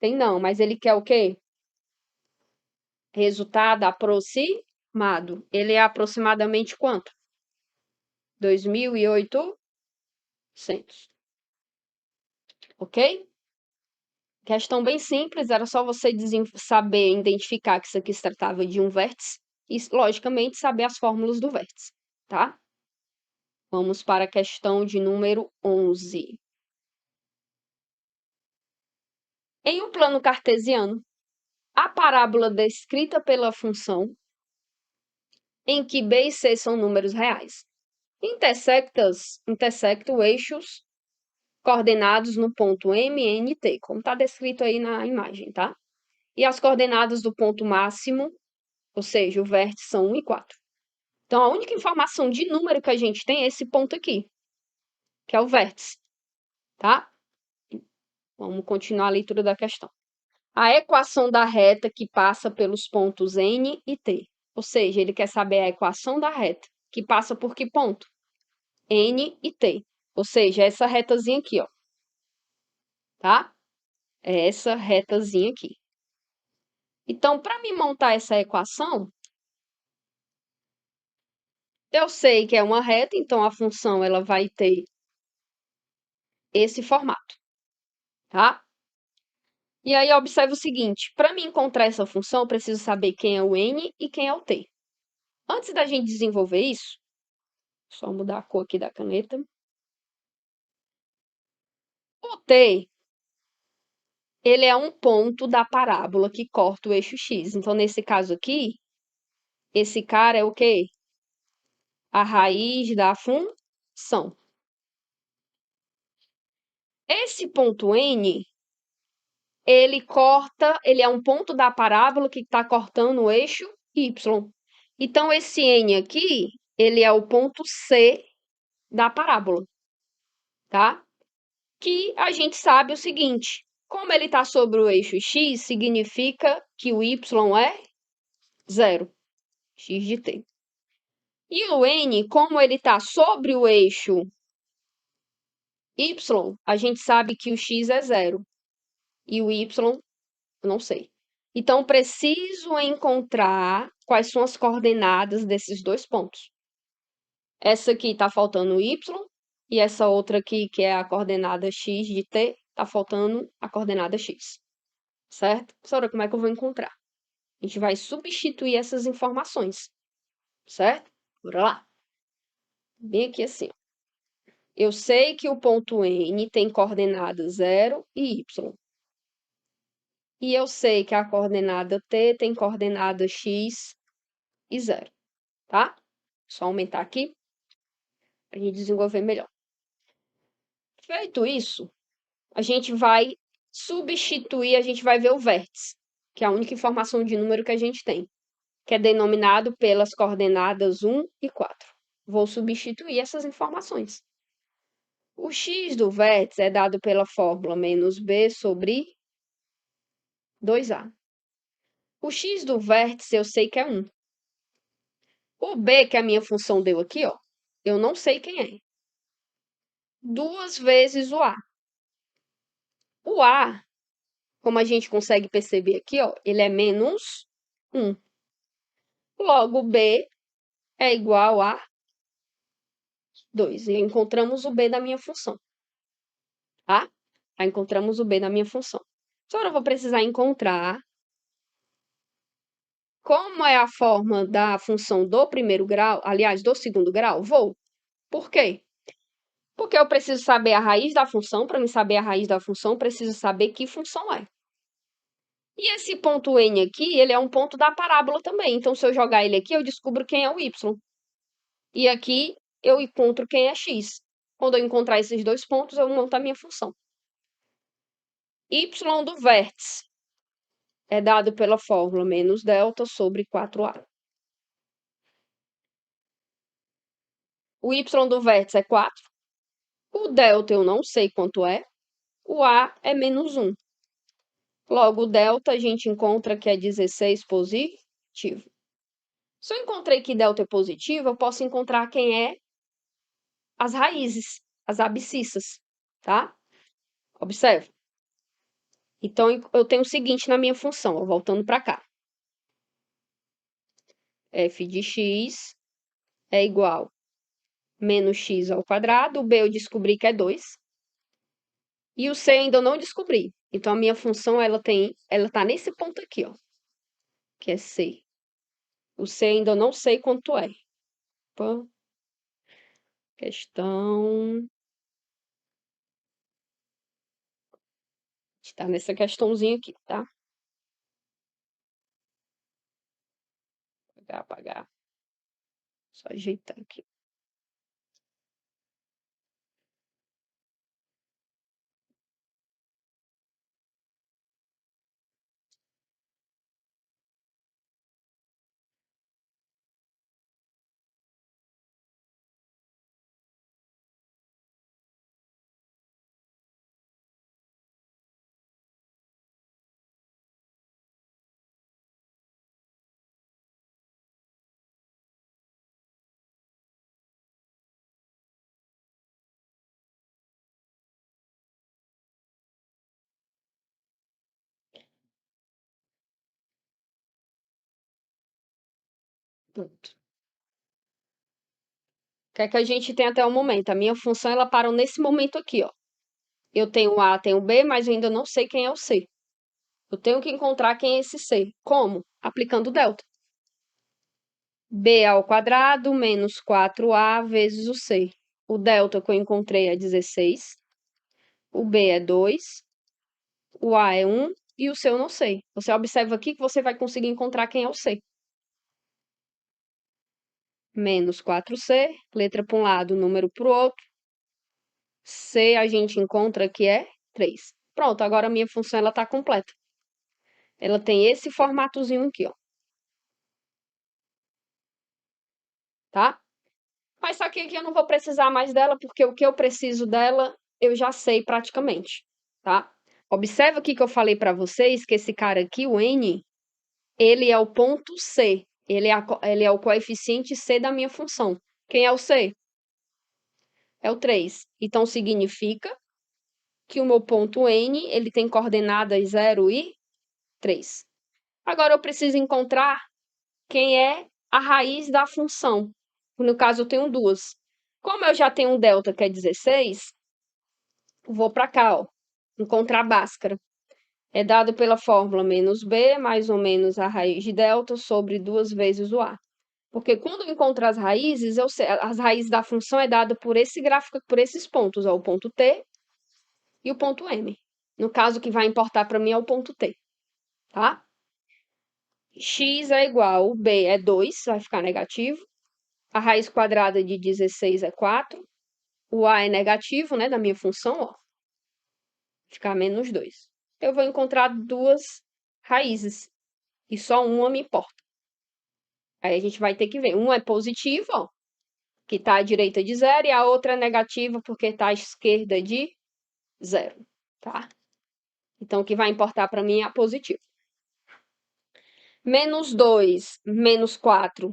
Tem não, mas ele quer o quê? Resultado aproximado. Ele é aproximadamente quanto? 2.800. Ok? Questão bem simples, era só você saber identificar que isso aqui se tratava de um vértice e, logicamente, saber as fórmulas do vértice, tá? Vamos para a questão de número 11. Em um plano cartesiano, a parábola descrita pela função em que B e C são números reais intersectam eixos coordenados no ponto M, N e T, como está descrito aí na imagem, tá? E as coordenadas do ponto máximo, ou seja, o vértice são 1 e 4. Então, a única informação de número que a gente tem é esse ponto aqui, que é o vértice, tá? Vamos continuar a leitura da questão. A equação da reta que passa pelos pontos N e T. Ou seja, ele quer saber a equação da reta, que passa por que ponto? N e T. Ou seja, essa retazinha aqui, ó. Tá? É essa retazinha aqui. Então, para me montar essa equação, eu sei que é uma reta, então a função ela vai ter esse formato, tá? E aí, observe o seguinte, para me encontrar essa função, eu preciso saber quem é o N e quem é o T. Antes da gente desenvolver isso, só mudar a cor aqui da caneta. O T, ele é um ponto da parábola que corta o eixo X. Então, nesse caso aqui, esse cara é o quê? A raiz da função. Esse ponto N, ele é um ponto da parábola que está cortando o eixo Y. Então, esse N aqui, ele é o ponto C da parábola, tá? Que a gente sabe o seguinte, como ele está sobre o eixo X, significa que o Y é 0, X de T. E o N, como ele está sobre o eixo Y, a gente sabe que o X é 0 e o Y, eu não sei. Então, preciso encontrar quais são as coordenadas desses dois pontos. Essa aqui está faltando o Y, e essa outra aqui, que é a coordenada X de T, está faltando a coordenada X. Certo? Professora, como é que eu vou encontrar? A gente vai substituir essas informações. Certo? Bora lá. Bem aqui assim, ó. Eu sei que o ponto N tem coordenadas 0 e y. E eu sei que a coordenada T tem coordenada x e 0, tá? Só aumentar aqui para a gente desenvolver melhor. Feito isso, a gente vai substituir, a gente vai ver o vértice, que é a única informação de número que a gente tem, que é denominado pelas coordenadas 1 e 4. Vou substituir essas informações. O x do vértice é dado pela fórmula menos b sobre 2a. O x do vértice eu sei que é 1. O b, que a minha função deu aqui, ó, eu não sei quem é. 2 vezes o a. O a, como a gente consegue perceber aqui, ó, ele é menos 1. Logo, b é igual a 2. E encontramos o b da minha função. Tá? Já encontramos o b da minha função. Agora eu vou precisar encontrar como é a forma da função do primeiro grau, aliás, do segundo grau. Vou. Por quê? Porque eu preciso saber a raiz da função. Para me saber a raiz da função, eu preciso saber que função é. E esse ponto n aqui, ele é um ponto da parábola também. Então, se eu jogar ele aqui, eu descubro quem é o y. E aqui, eu encontro quem é x. Quando eu encontrar esses dois pontos, eu monto a minha função. Y do vértice é dado pela fórmula menos delta sobre 4a. O y do vértice é 4. O delta eu não sei quanto é. O a é menos 1. Logo, o delta a gente encontra que é 16 positivo. Se eu encontrei que delta é positivo, eu posso encontrar quem é as raízes, as abscissas, tá? Observe. Então, eu tenho o seguinte na minha função, ó, voltando para cá. F de x é igual a menos x ao quadrado. O b eu descobri que é 2. E o c ainda não descobri. Então, a minha função, ela tá nesse ponto aqui, ó, que é c. O c ainda não sei quanto é. Opa. Questão... Está nessa questãozinha aqui, tá? Apagar. Só ajeitar aqui. Pronto. O que é que a gente tem até o momento? A minha função, ela parou nesse momento aqui, ó. Eu tenho o A, tenho o B, mas eu ainda não sei quem é o C. Eu tenho que encontrar quem é esse C. Como? Aplicando o delta. B ao quadrado menos 4A vezes o C. O delta que eu encontrei é 16. O B é 2. O A é 1. E o C eu não sei. Você observa aqui que você vai conseguir encontrar quem é o C. Menos 4C, letra para um lado, número para o outro. C a gente encontra que é 3. Pronto, agora a minha função está completa. Ela tem esse formatozinho aqui, ó. Tá? Mas só que aqui eu não vou precisar mais dela, porque o que eu preciso dela, eu já sei praticamente, tá? Observa aqui que eu falei para vocês que esse cara aqui, o N, ele é o ponto C. Ele é o coeficiente C da minha função. Quem é o C? É o 3. Então, significa que o meu ponto N, ele tem coordenadas 0 e 3. Agora, eu preciso encontrar quem é a raiz da função. No caso, eu tenho duas. Como eu já tenho um delta, que é 16, vou para cá, ó, encontrar Bhaskara. É dado pela fórmula menos b mais ou menos a raiz de delta sobre 2 vezes o a. Porque quando eu encontro as raízes, as raízes da função é dada por esse gráfico, por esses pontos, ó, o ponto T e o ponto M. No caso, o que vai importar para mim é o ponto T, tá? X é igual, B é 2, vai ficar negativo. A raiz quadrada de 16 é 4. O A é negativo, né, da minha função, ó. Ficar menos 2. Eu vou encontrar duas raízes e só uma me importa. Aí a gente vai ter que ver. Uma é positiva, ó, que está à direita de 0, e a outra é negativa porque está à esquerda de 0, tá? Então, o que vai importar para mim é a positiva. Menos 2 menos 4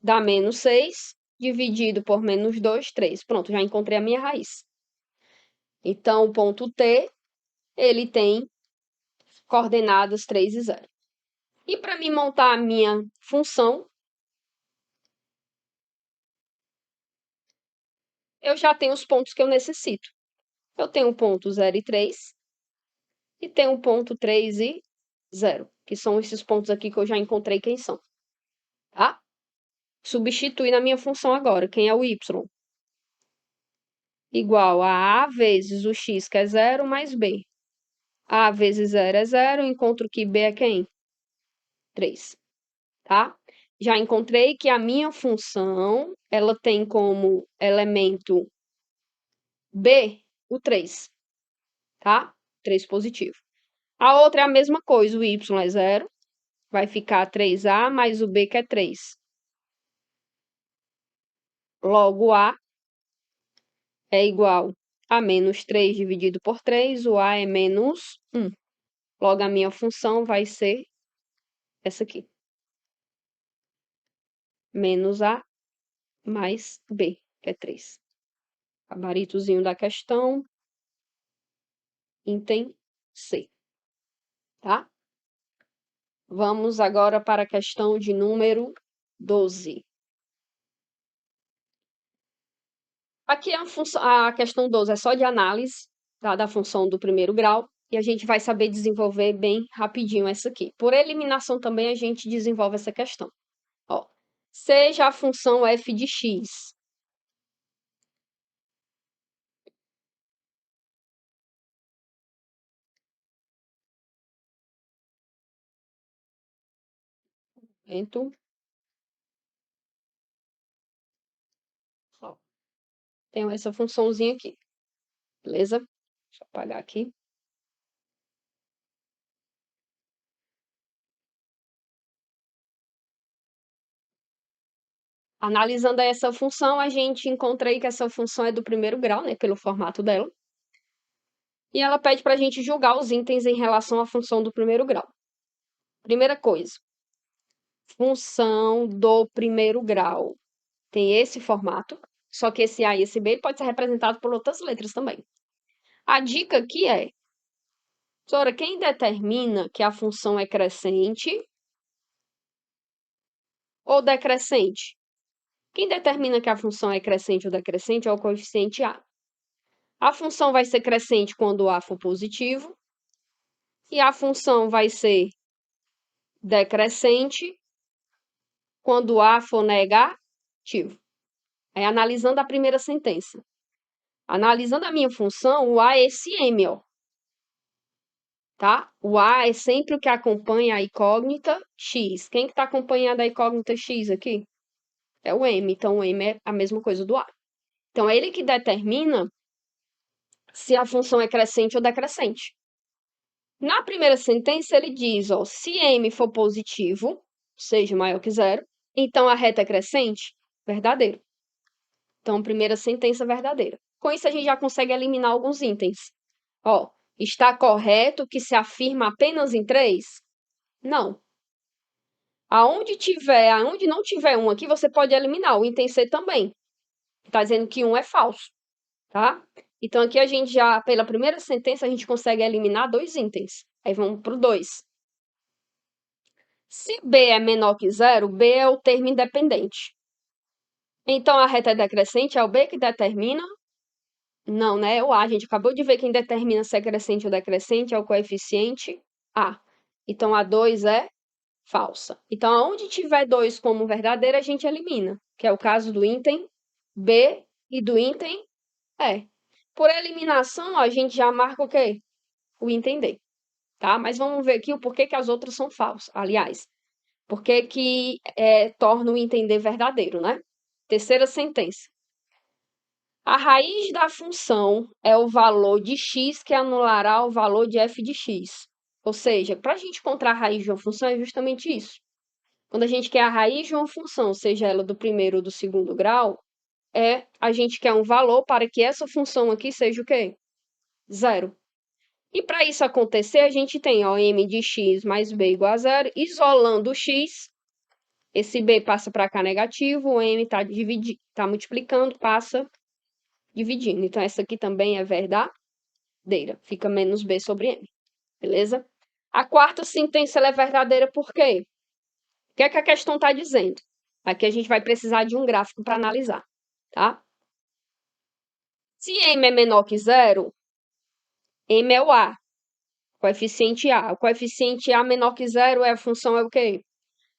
dá menos 6, dividido por menos 2, 3. Pronto, já encontrei a minha raiz. Então, o ponto T, ele tem coordenadas 3 e 0. E para me montar a minha função, eu já tenho os pontos que eu necessito. Eu tenho o ponto 0 e 3, e tenho o ponto 3 e 0, que são esses pontos aqui que eu já encontrei quem são, tá? Substituir na minha função agora, quem é o y? Igual a A vezes o x, que é 0, mais b. A vezes 0 é 0, eu encontro que b é quem? 3, tá? Já encontrei que a minha função, ela tem como elemento b o 3, tá? 3 positivo. A outra é a mesma coisa, o y é 0, vai ficar 3a mais o b, que é 3. Logo, a é igual a menos 3 dividido por 3, o a é menos 1. Logo, a minha função vai ser essa aqui. Menos a mais b, que é 3. Gabaritozinho da questão, item C, tá? Vamos agora para a questão de número 12. Aqui a questão 12 é só de análise, tá, da função do primeiro grau, e a gente vai saber desenvolver bem rapidinho essa aqui. Por eliminação também a gente desenvolve essa questão. Ó, seja a função f de x ó, tenho essa funçãozinha aqui, beleza? Deixa eu apagar aqui. Analisando essa função, a gente encontrei que essa função é do primeiro grau, né, pelo formato dela. E ela pede para a gente julgar os itens em relação à função do primeiro grau. Primeira coisa, função do primeiro grau tem esse formato, só que esse A e esse B pode ser representado por outras letras também. A dica aqui é, professora, quem determina que a função é crescente ou decrescente? Quem determina que a função é crescente ou decrescente é o coeficiente A. A função vai ser crescente quando A for positivo, e a função vai ser decrescente quando A for negativo. Aí, analisando a primeira sentença. Analisando a minha função, o A é esse M, ó. Tá? O A é sempre o que acompanha a incógnita X. Quem que está acompanhando a incógnita X aqui? É o M. Então, o M é a mesma coisa do A. Então, é ele que determina se a função é crescente ou decrescente. Na primeira sentença, ele diz, ó, se M for positivo, seja maior que 0, então a reta é crescente? Verdadeiro. Então, primeira sentença verdadeira. Com isso, a gente já consegue eliminar alguns itens. Ó, está correto que se afirma apenas em 3? Não. Aonde não tiver um aqui, você pode eliminar. O item C também. Está dizendo que um é falso, tá? Então, aqui a gente já, pela primeira sentença, a gente consegue eliminar 2 itens. Aí vamos para o 2. Se B é menor que 0, B é o termo independente. Então, a reta é decrescente, é o B que determina? Não, né? É o A. A gente acabou de ver quem determina se é crescente ou decrescente, é o coeficiente A. Então, a 2 é falsa. Então, onde tiver 2 como verdadeiro, a gente elimina, que é o caso do item B e do item E. Por eliminação, a gente já marca o quê? O item D, tá? Mas vamos ver aqui o porquê que as outras são falsas. Aliás, por que torna o item D verdadeiro, né? Terceira sentença. A raiz da função é o valor de x que anulará o valor de f de x. Ou seja, para a gente encontrar a raiz de uma função é justamente isso. Quando a gente quer a raiz de uma função, seja ela do primeiro ou do segundo grau, a gente quer um valor para que essa função aqui seja o quê? Zero. E para isso acontecer, a gente tem m de x mais b igual a zero, isolando o x, esse b passa para cá negativo, o m está multiplicando, passa dividindo. Então, essa aqui também é verdadeira. Fica menos b sobre m. Beleza? A quarta sentença ela é verdadeira por quê? O que é que a questão está dizendo? Aqui a gente vai precisar de um gráfico para analisar, tá? Se m é menor que zero, m é o a, coeficiente a. O coeficiente a menor que zero a função é o quê?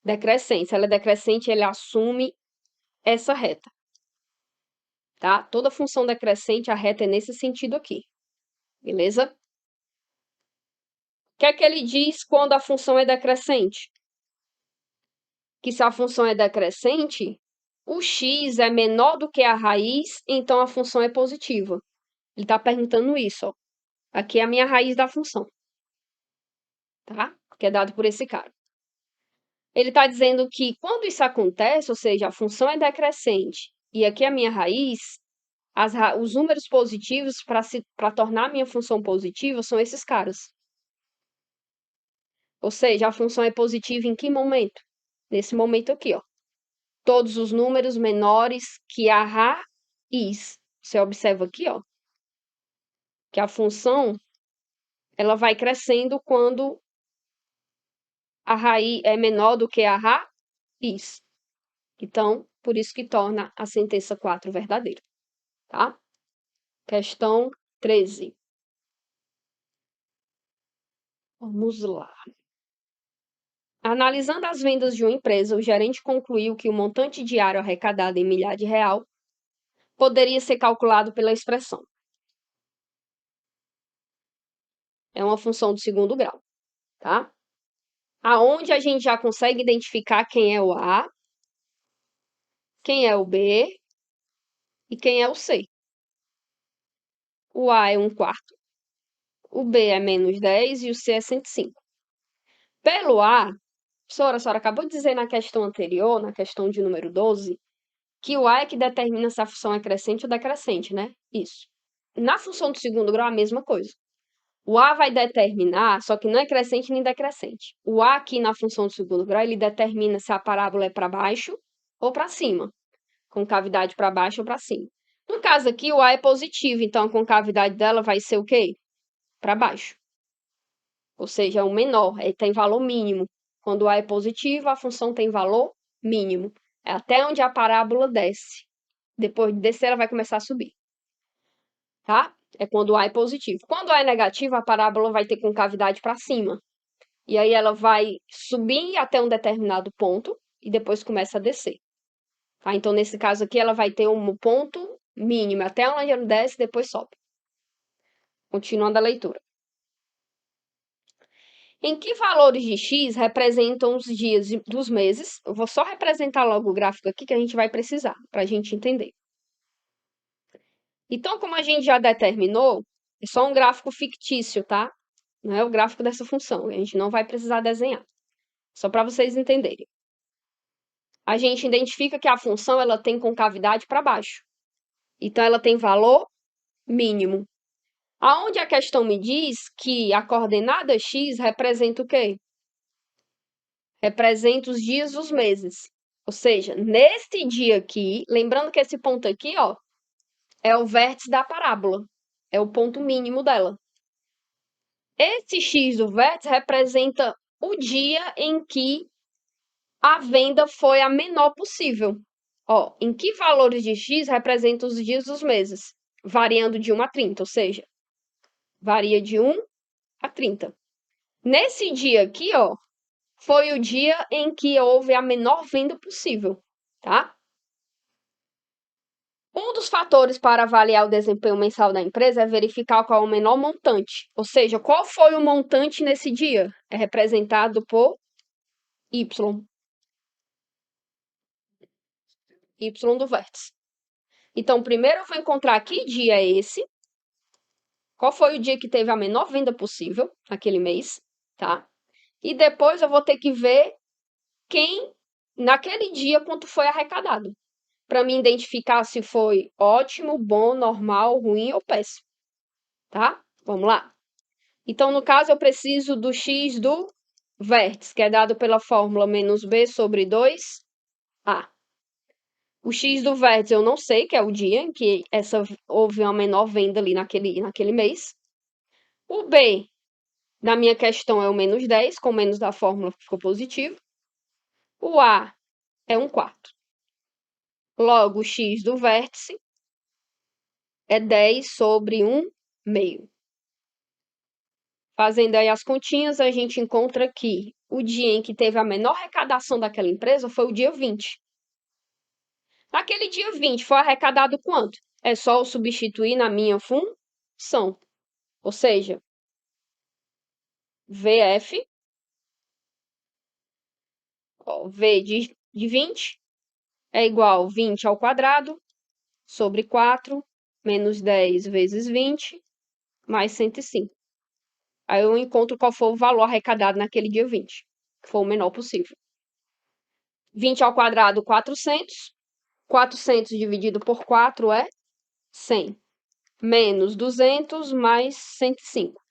Decrescente. Se ela é decrescente, ele assume essa reta. Tá? Toda função decrescente, a reta é nesse sentido aqui. Beleza? O que é que ele diz quando a função é decrescente? Que se a função é decrescente, o x é menor do que a raiz, então a função é positiva. Ele está perguntando isso, ó. Aqui é a minha raiz da função, tá? Que é dado por esse cara. Ele está dizendo que quando isso acontece, ou seja, a função é decrescente e aqui é a minha raiz, os números positivos para tornar a minha função positiva são esses caras. Ou seja, a função é positiva em que momento? Nesse momento aqui, ó. Todos os números menores que a raiz. Você observa aqui, ó, que a função ela vai crescendo quando a raiz é menor do que a raiz. Então, por isso que torna a sentença 4 verdadeira, tá? Questão 13. Vamos lá. Analisando as vendas de uma empresa, o gerente concluiu que o montante diário arrecadado em milhar de real poderia ser calculado pela expressão. É uma função do segundo grau, tá? Aonde a gente já consegue identificar quem é o A, quem é o B e quem é o C. O A é 1/4, o B é menos 10 e o C é 105. Pelo A, a senhora acabou de dizer na questão anterior, na questão de número 12, que o A é que determina se a função é crescente ou decrescente, né? Isso. Na função do segundo grau, a mesma coisa. O A vai determinar, só que não é crescente nem decrescente. O A aqui na função do segundo grau, ele determina se a parábola é para baixo ou para cima. Concavidade para baixo ou para cima. No caso aqui, o A é positivo, então a concavidade dela vai ser o quê? Para baixo. Ou seja, é o menor, tem valor mínimo. Quando o A é positivo, a função tem valor mínimo. É até onde a parábola desce. Depois de descer, ela vai começar a subir. Tá? É quando o A é positivo. Quando o A é negativo, a parábola vai ter concavidade para cima. E aí ela vai subir até um determinado ponto e depois começa a descer. Tá? Então, nesse caso aqui, ela vai ter um ponto mínimo, até onde ela desce e depois sobe. Continuando a leitura. Em que valores de x representam os dias dos meses? Eu vou só representar logo o gráfico aqui que a gente vai precisar, para a gente entender. Então, como a gente já determinou, é só um gráfico fictício, tá? Não é o gráfico dessa função, a gente não vai precisar desenhar. Só para vocês entenderem. A gente identifica que a função ela tem concavidade para baixo. Então, ela tem valor mínimo. Aonde a questão me diz que a coordenada x representa o quê? Representa os dias dos meses. Ou seja, neste dia aqui, lembrando que esse ponto aqui, ó, é o vértice da parábola. É o ponto mínimo dela. Esse x do vértice representa o dia em que a venda foi a menor possível. Ó, em que valores de x representam os dias dos meses? Variando de 1 a 30, ou seja, varia de 1 a 30. Nesse dia aqui, ó, foi o dia em que houve a menor venda possível, tá? Um dos fatores para avaliar o desempenho mensal da empresa é verificar qual é o menor montante, ou seja, qual foi o montante nesse dia. É representado por Y, Y do vértice. Então, primeiro eu vou encontrar que dia é esse, qual foi o dia que teve a menor venda possível naquele mês, tá? E depois eu vou ter que ver quem, naquele dia, quanto foi arrecadado, para me identificar se foi ótimo, bom, normal, ruim ou péssimo, tá? Vamos lá. Então, no caso, eu preciso do x do vértice, que é dado pela fórmula menos b sobre 2a. O x do vértice eu não sei, que é o dia em que houve uma menor venda ali naquele mês. O b, na minha questão, é o menos 10, com menos da fórmula ficou positivo. O a é 1/4. Logo, o x do vértice é 10 sobre 1/2. Fazendo aí as continhas, a gente encontra que o dia em que teve a menor arrecadação daquela empresa foi o dia 20. Naquele dia 20, foi arrecadado quanto? É só eu substituir na minha função. Ou seja, VF, V de 20, é igual a 20 ao quadrado, sobre 4, menos 10 vezes 20, mais 105. Aí eu encontro qual foi o valor arrecadado naquele dia 20, que foi o menor possível. 20 ao quadrado, 400. 400 dividido por 4 é 100. Menos 200 mais 105.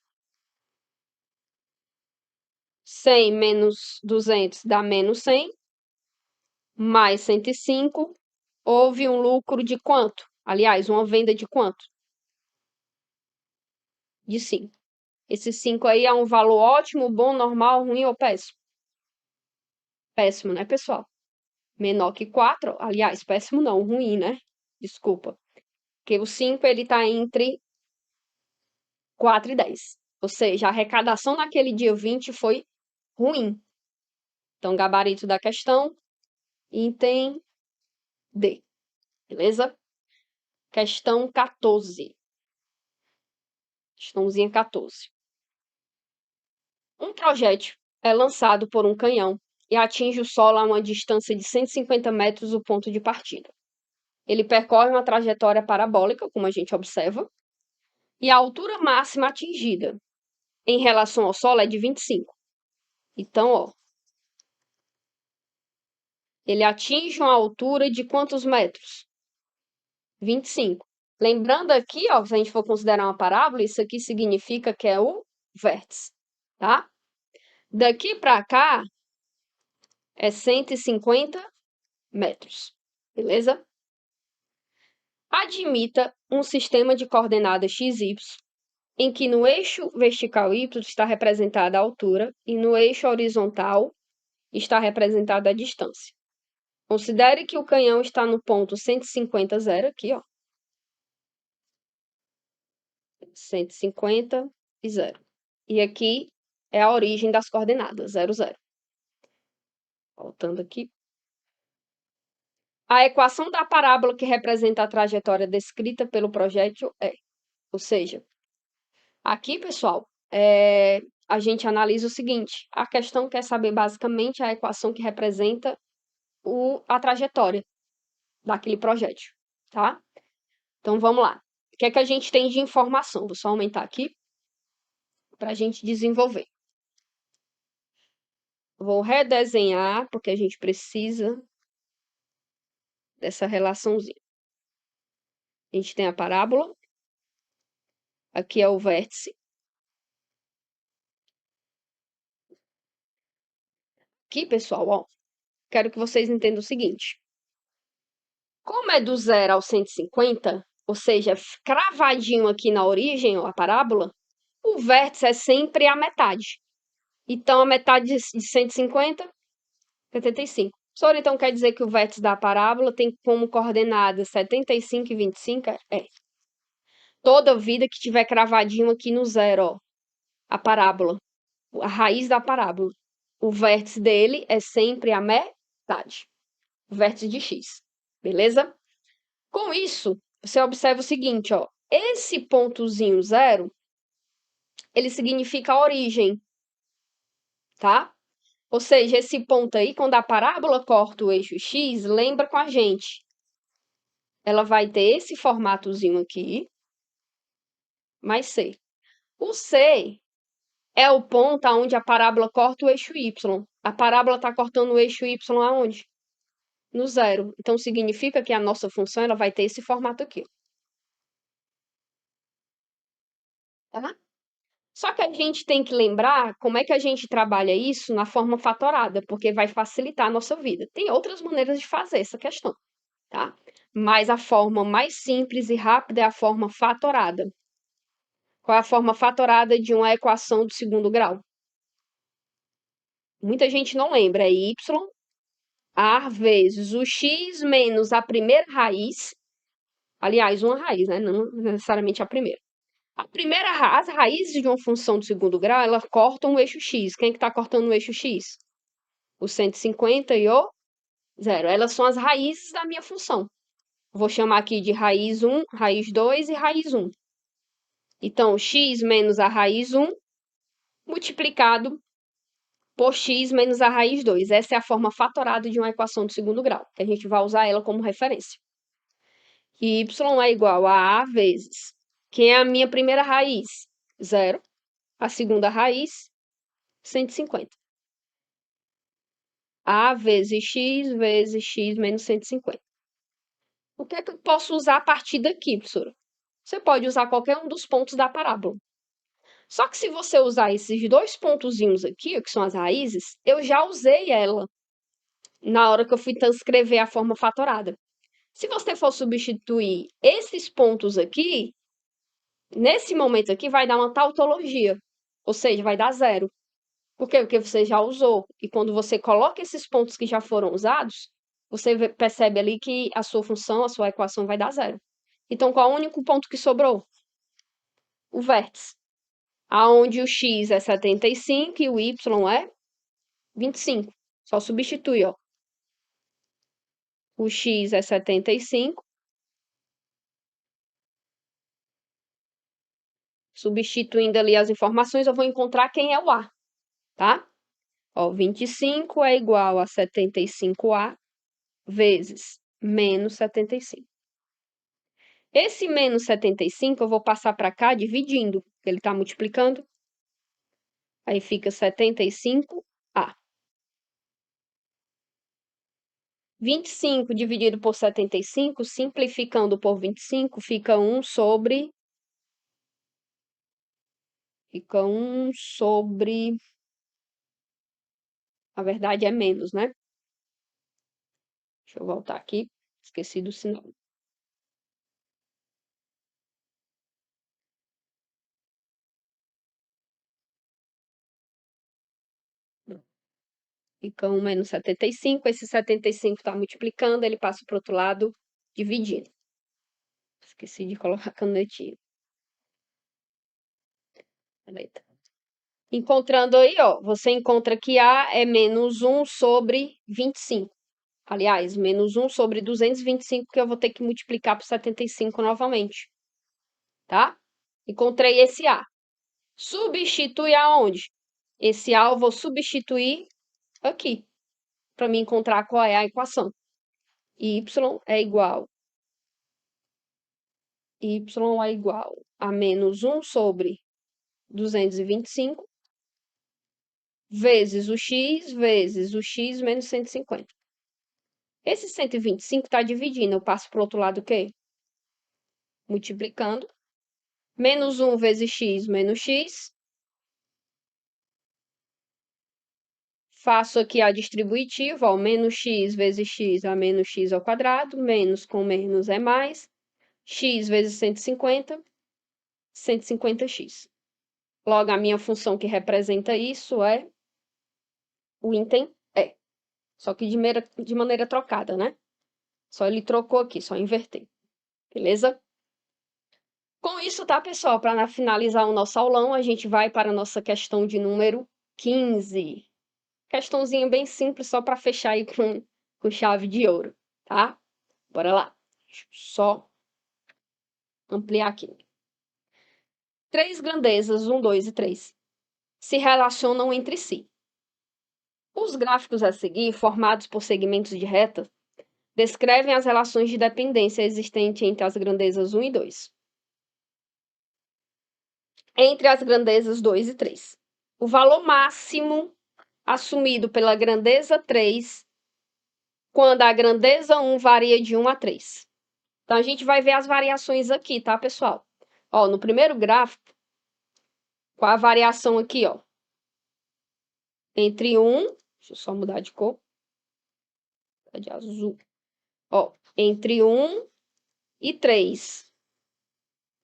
100 menos 200 dá menos 100. Mais 105. Houve um lucro de quanto? Aliás, uma venda de quanto? De 5. Esse 5 aí é um valor ótimo, bom, normal, ruim ou péssimo? Péssimo, né, pessoal? Menor que 4. Aliás, péssimo não, ruim, né? Desculpa. Porque o 5 ele está entre 4 e 10. Ou seja, a arrecadação naquele dia 20 foi ruim. Então, gabarito da questão, item D. Beleza? Questão 14. Questãozinha 14. Um projétil é lançado por um canhão e atinge o solo a uma distância de 150 metros do ponto de partida. Ele percorre uma trajetória parabólica, como a gente observa, e a altura máxima atingida em relação ao solo é de 25. Então, ó, ele atinge uma altura de quantos metros? 25. Lembrando aqui, ó, se a gente for considerar uma parábola, isso aqui significa que é o vértice, tá? Daqui para cá é 150 metros, beleza? Admita um sistema de coordenadas x, y, em que no eixo vertical y está representada a altura e no eixo horizontal está representada a distância. Considere que o canhão está no ponto 150, 0, aqui, ó. 150 e 0. E aqui é a origem das coordenadas, 0, 0. Voltando aqui. A equação da parábola que representa a trajetória descrita pelo projétil é, ou seja, aqui, pessoal, a gente analisa o seguinte, a questão quer saber basicamente a equação que representa a trajetória daquele projétil, tá? Então, vamos lá. O que é que a gente tem de informação? Vou só aumentar aqui para a gente desenvolver. Vou redesenhar, porque a gente precisa dessa relaçãozinha. A gente tem a parábola, aqui é o vértice. Aqui, pessoal, ó, quero que vocês entendam o seguinte. Como é do 0 ao 150, ou seja, cravadinho aqui na origem, ó, a parábola, o vértice é sempre a metade. Então, a metade de 150, 75. Professor, então quer dizer que o vértice da parábola tem como coordenadas 75 e 25? É. Toda vida que tiver cravadinho aqui no 0, ó, a parábola, a raiz da parábola. o vértice dele é sempre a metade, o vértice de x, beleza? Com isso, você observa o seguinte, ó, esse pontozinho zero, ele significa a origem, tá? Ou seja, esse ponto aí, quando a parábola corta o eixo x, lembra com a gente, ela vai ter esse formatozinho aqui, mais C. O C é o ponto onde a parábola corta o eixo y. A parábola está cortando o eixo y aonde? No zero. Então, significa que a nossa função ela vai ter esse formato aqui. Tá? Só que a gente tem que lembrar como é que a gente trabalha isso na forma fatorada, porque vai facilitar a nossa vida. Tem outras maneiras de fazer essa questão, tá? Mas a forma mais simples e rápida é a forma fatorada. Qual é a forma fatorada de uma equação do segundo grau? Muita gente não lembra, é y a vezes o x menos a primeira raiz, aliás, uma raiz, né? Não necessariamente a primeira. As raízes de uma função do segundo grau, elas cortam o eixo x. Quem é que está cortando o eixo x? O 150 e o zero. Elas são as raízes da minha função. Vou chamar aqui de raiz 1, raiz 2 e raiz 1. Então, x menos a raiz 1 multiplicado por x menos a raiz 2. Essa é a forma fatorada de uma equação do segundo grau, que a gente vai usar ela como referência. Y é igual a vezes. Quem é a minha primeira raiz? 0. A segunda raiz, 150. A vezes x menos 150. O que é que eu posso usar a partir daqui, professora? Você pode usar qualquer um dos pontos da parábola. Só que se você usar esses dois pontozinhos aqui, que são as raízes, eu já usei ela na hora que eu fui transcrever a forma fatorada. Se você for substituir esses pontos aqui, nesse momento aqui vai dar uma tautologia, ou seja, vai dar zero. Por quê? Porque você já usou. E quando você coloca esses pontos que já foram usados, você percebe ali que a sua função, a sua equação vai dar zero. Então, qual é o único ponto que sobrou? O vértice. Aonde o x é 75 e o y é 25. Só substitui, ó. O x é 75. Substituindo ali as informações, eu vou encontrar quem é o A, tá? Ó, 25 é igual a 75A vezes menos 75. Esse menos 75 eu vou passar para cá dividindo, porque ele está multiplicando. Aí fica 75A. 25 dividido por 75, simplificando por 25, fica 1 sobre... Fica 1 sobre... A verdade é menos, né? Deixa eu voltar aqui. Esqueci do sinal. Fica 1 menos 75. Esse 75 está multiplicando, ele passa para o outro lado, dividindo. Esqueci de colocar a canetinha. Beleza. Encontrando aí, ó, você encontra que A é menos 1 sobre 25. Aliás, menos 1 sobre 225, que eu vou ter que multiplicar por 75 novamente. Tá? Encontrei esse A. Substitui aonde? Esse A eu vou substituir aqui, para me encontrar qual é a equação. Y é igual a menos 1 sobre 225 vezes o x menos 150. Esse 125 está dividindo, eu passo para o outro lado o quê? Multiplicando. Menos 1 vezes x menos x. Faço aqui a distributiva, ó, menos x vezes x a menos x ao quadrado, menos com menos é mais, x vezes 150, 150x. Logo, a minha função que representa isso é o item E. Só que de maneira trocada, né? Só ele trocou aqui, só inverter. Beleza? Com isso, tá, pessoal? Para finalizar o nosso aulão, a gente vai para a nossa questão de número 15. Questãozinha bem simples, só para fechar aí com chave de ouro, tá? Bora lá. Deixa eu só ampliar aqui. 3 grandezas, 1, 2 e 3, se relacionam entre si. Os gráficos a seguir, formados por segmentos de reta, descrevem as relações de dependência existentes entre as grandezas 1 e 2. Entre as grandezas 2 e 3. O valor máximo assumido pela grandeza 3, quando a grandeza 1 varia de 1 a 3. Então, a gente vai ver as variações aqui, tá, pessoal? Ó, no primeiro gráfico, com a variação aqui, ó, entre 1, deixa eu só mudar de cor, tá de azul, ó, entre 1 e 3.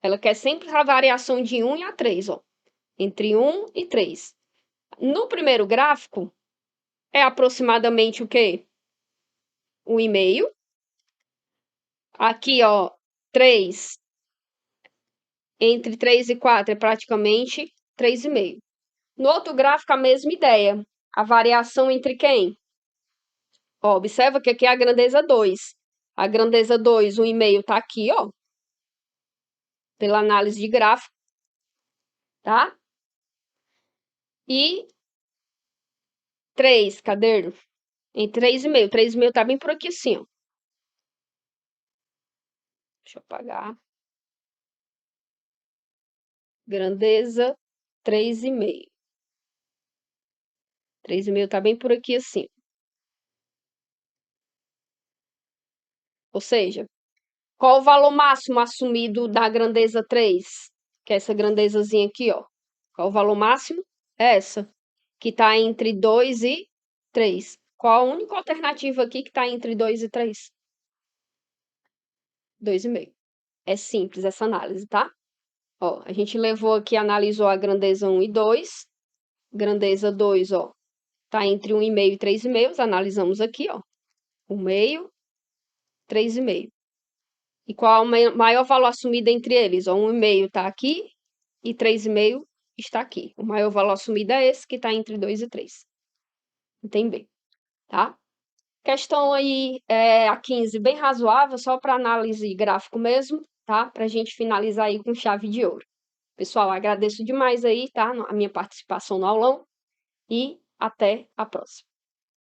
Ela quer sempre a variação de 1 a 3, ó, entre 1 e 3. No primeiro gráfico, é aproximadamente o quê? 1,5. Aqui, ó, 3, entre 3 e 4 é praticamente 3,5. No outro gráfico, a mesma ideia. A variação entre quem? Ó, observa que aqui é a grandeza 2. A grandeza 2, 1,5 está aqui, ó, pela análise de gráfico, tá? E 3, cadê? Em 3,5. 3,5 está bem por aqui, assim, ó. Deixa eu apagar. Grandeza 3,5. 3,5 está bem por aqui, assim. Ou seja, qual o valor máximo assumido da grandeza 3? Que é essa grandezazinha aqui, ó. Qual o valor máximo? É essa, que está entre 2 e 3. Qual a única alternativa aqui que está entre 2 e 3? 2,5. É simples essa análise, tá? Ó, a gente levou aqui, analisou a grandeza 1 e 2. Grandeza 2, ó, tá entre 1,5 e 3,5. Analisamos aqui, ó. 1,5, 3,5. E qual o maior valor assumido entre eles? Ó, 1,5 está aqui e 3,5 está aqui. O maior valor assumido é esse, que está entre 2 e 3. Entende? Tá? Questão aí, a 15, bem razoável, só para análise gráfico mesmo, tá? Para a gente finalizar aí com chave de ouro. Pessoal, agradeço demais aí, tá? A minha participação no aulão e até a próxima.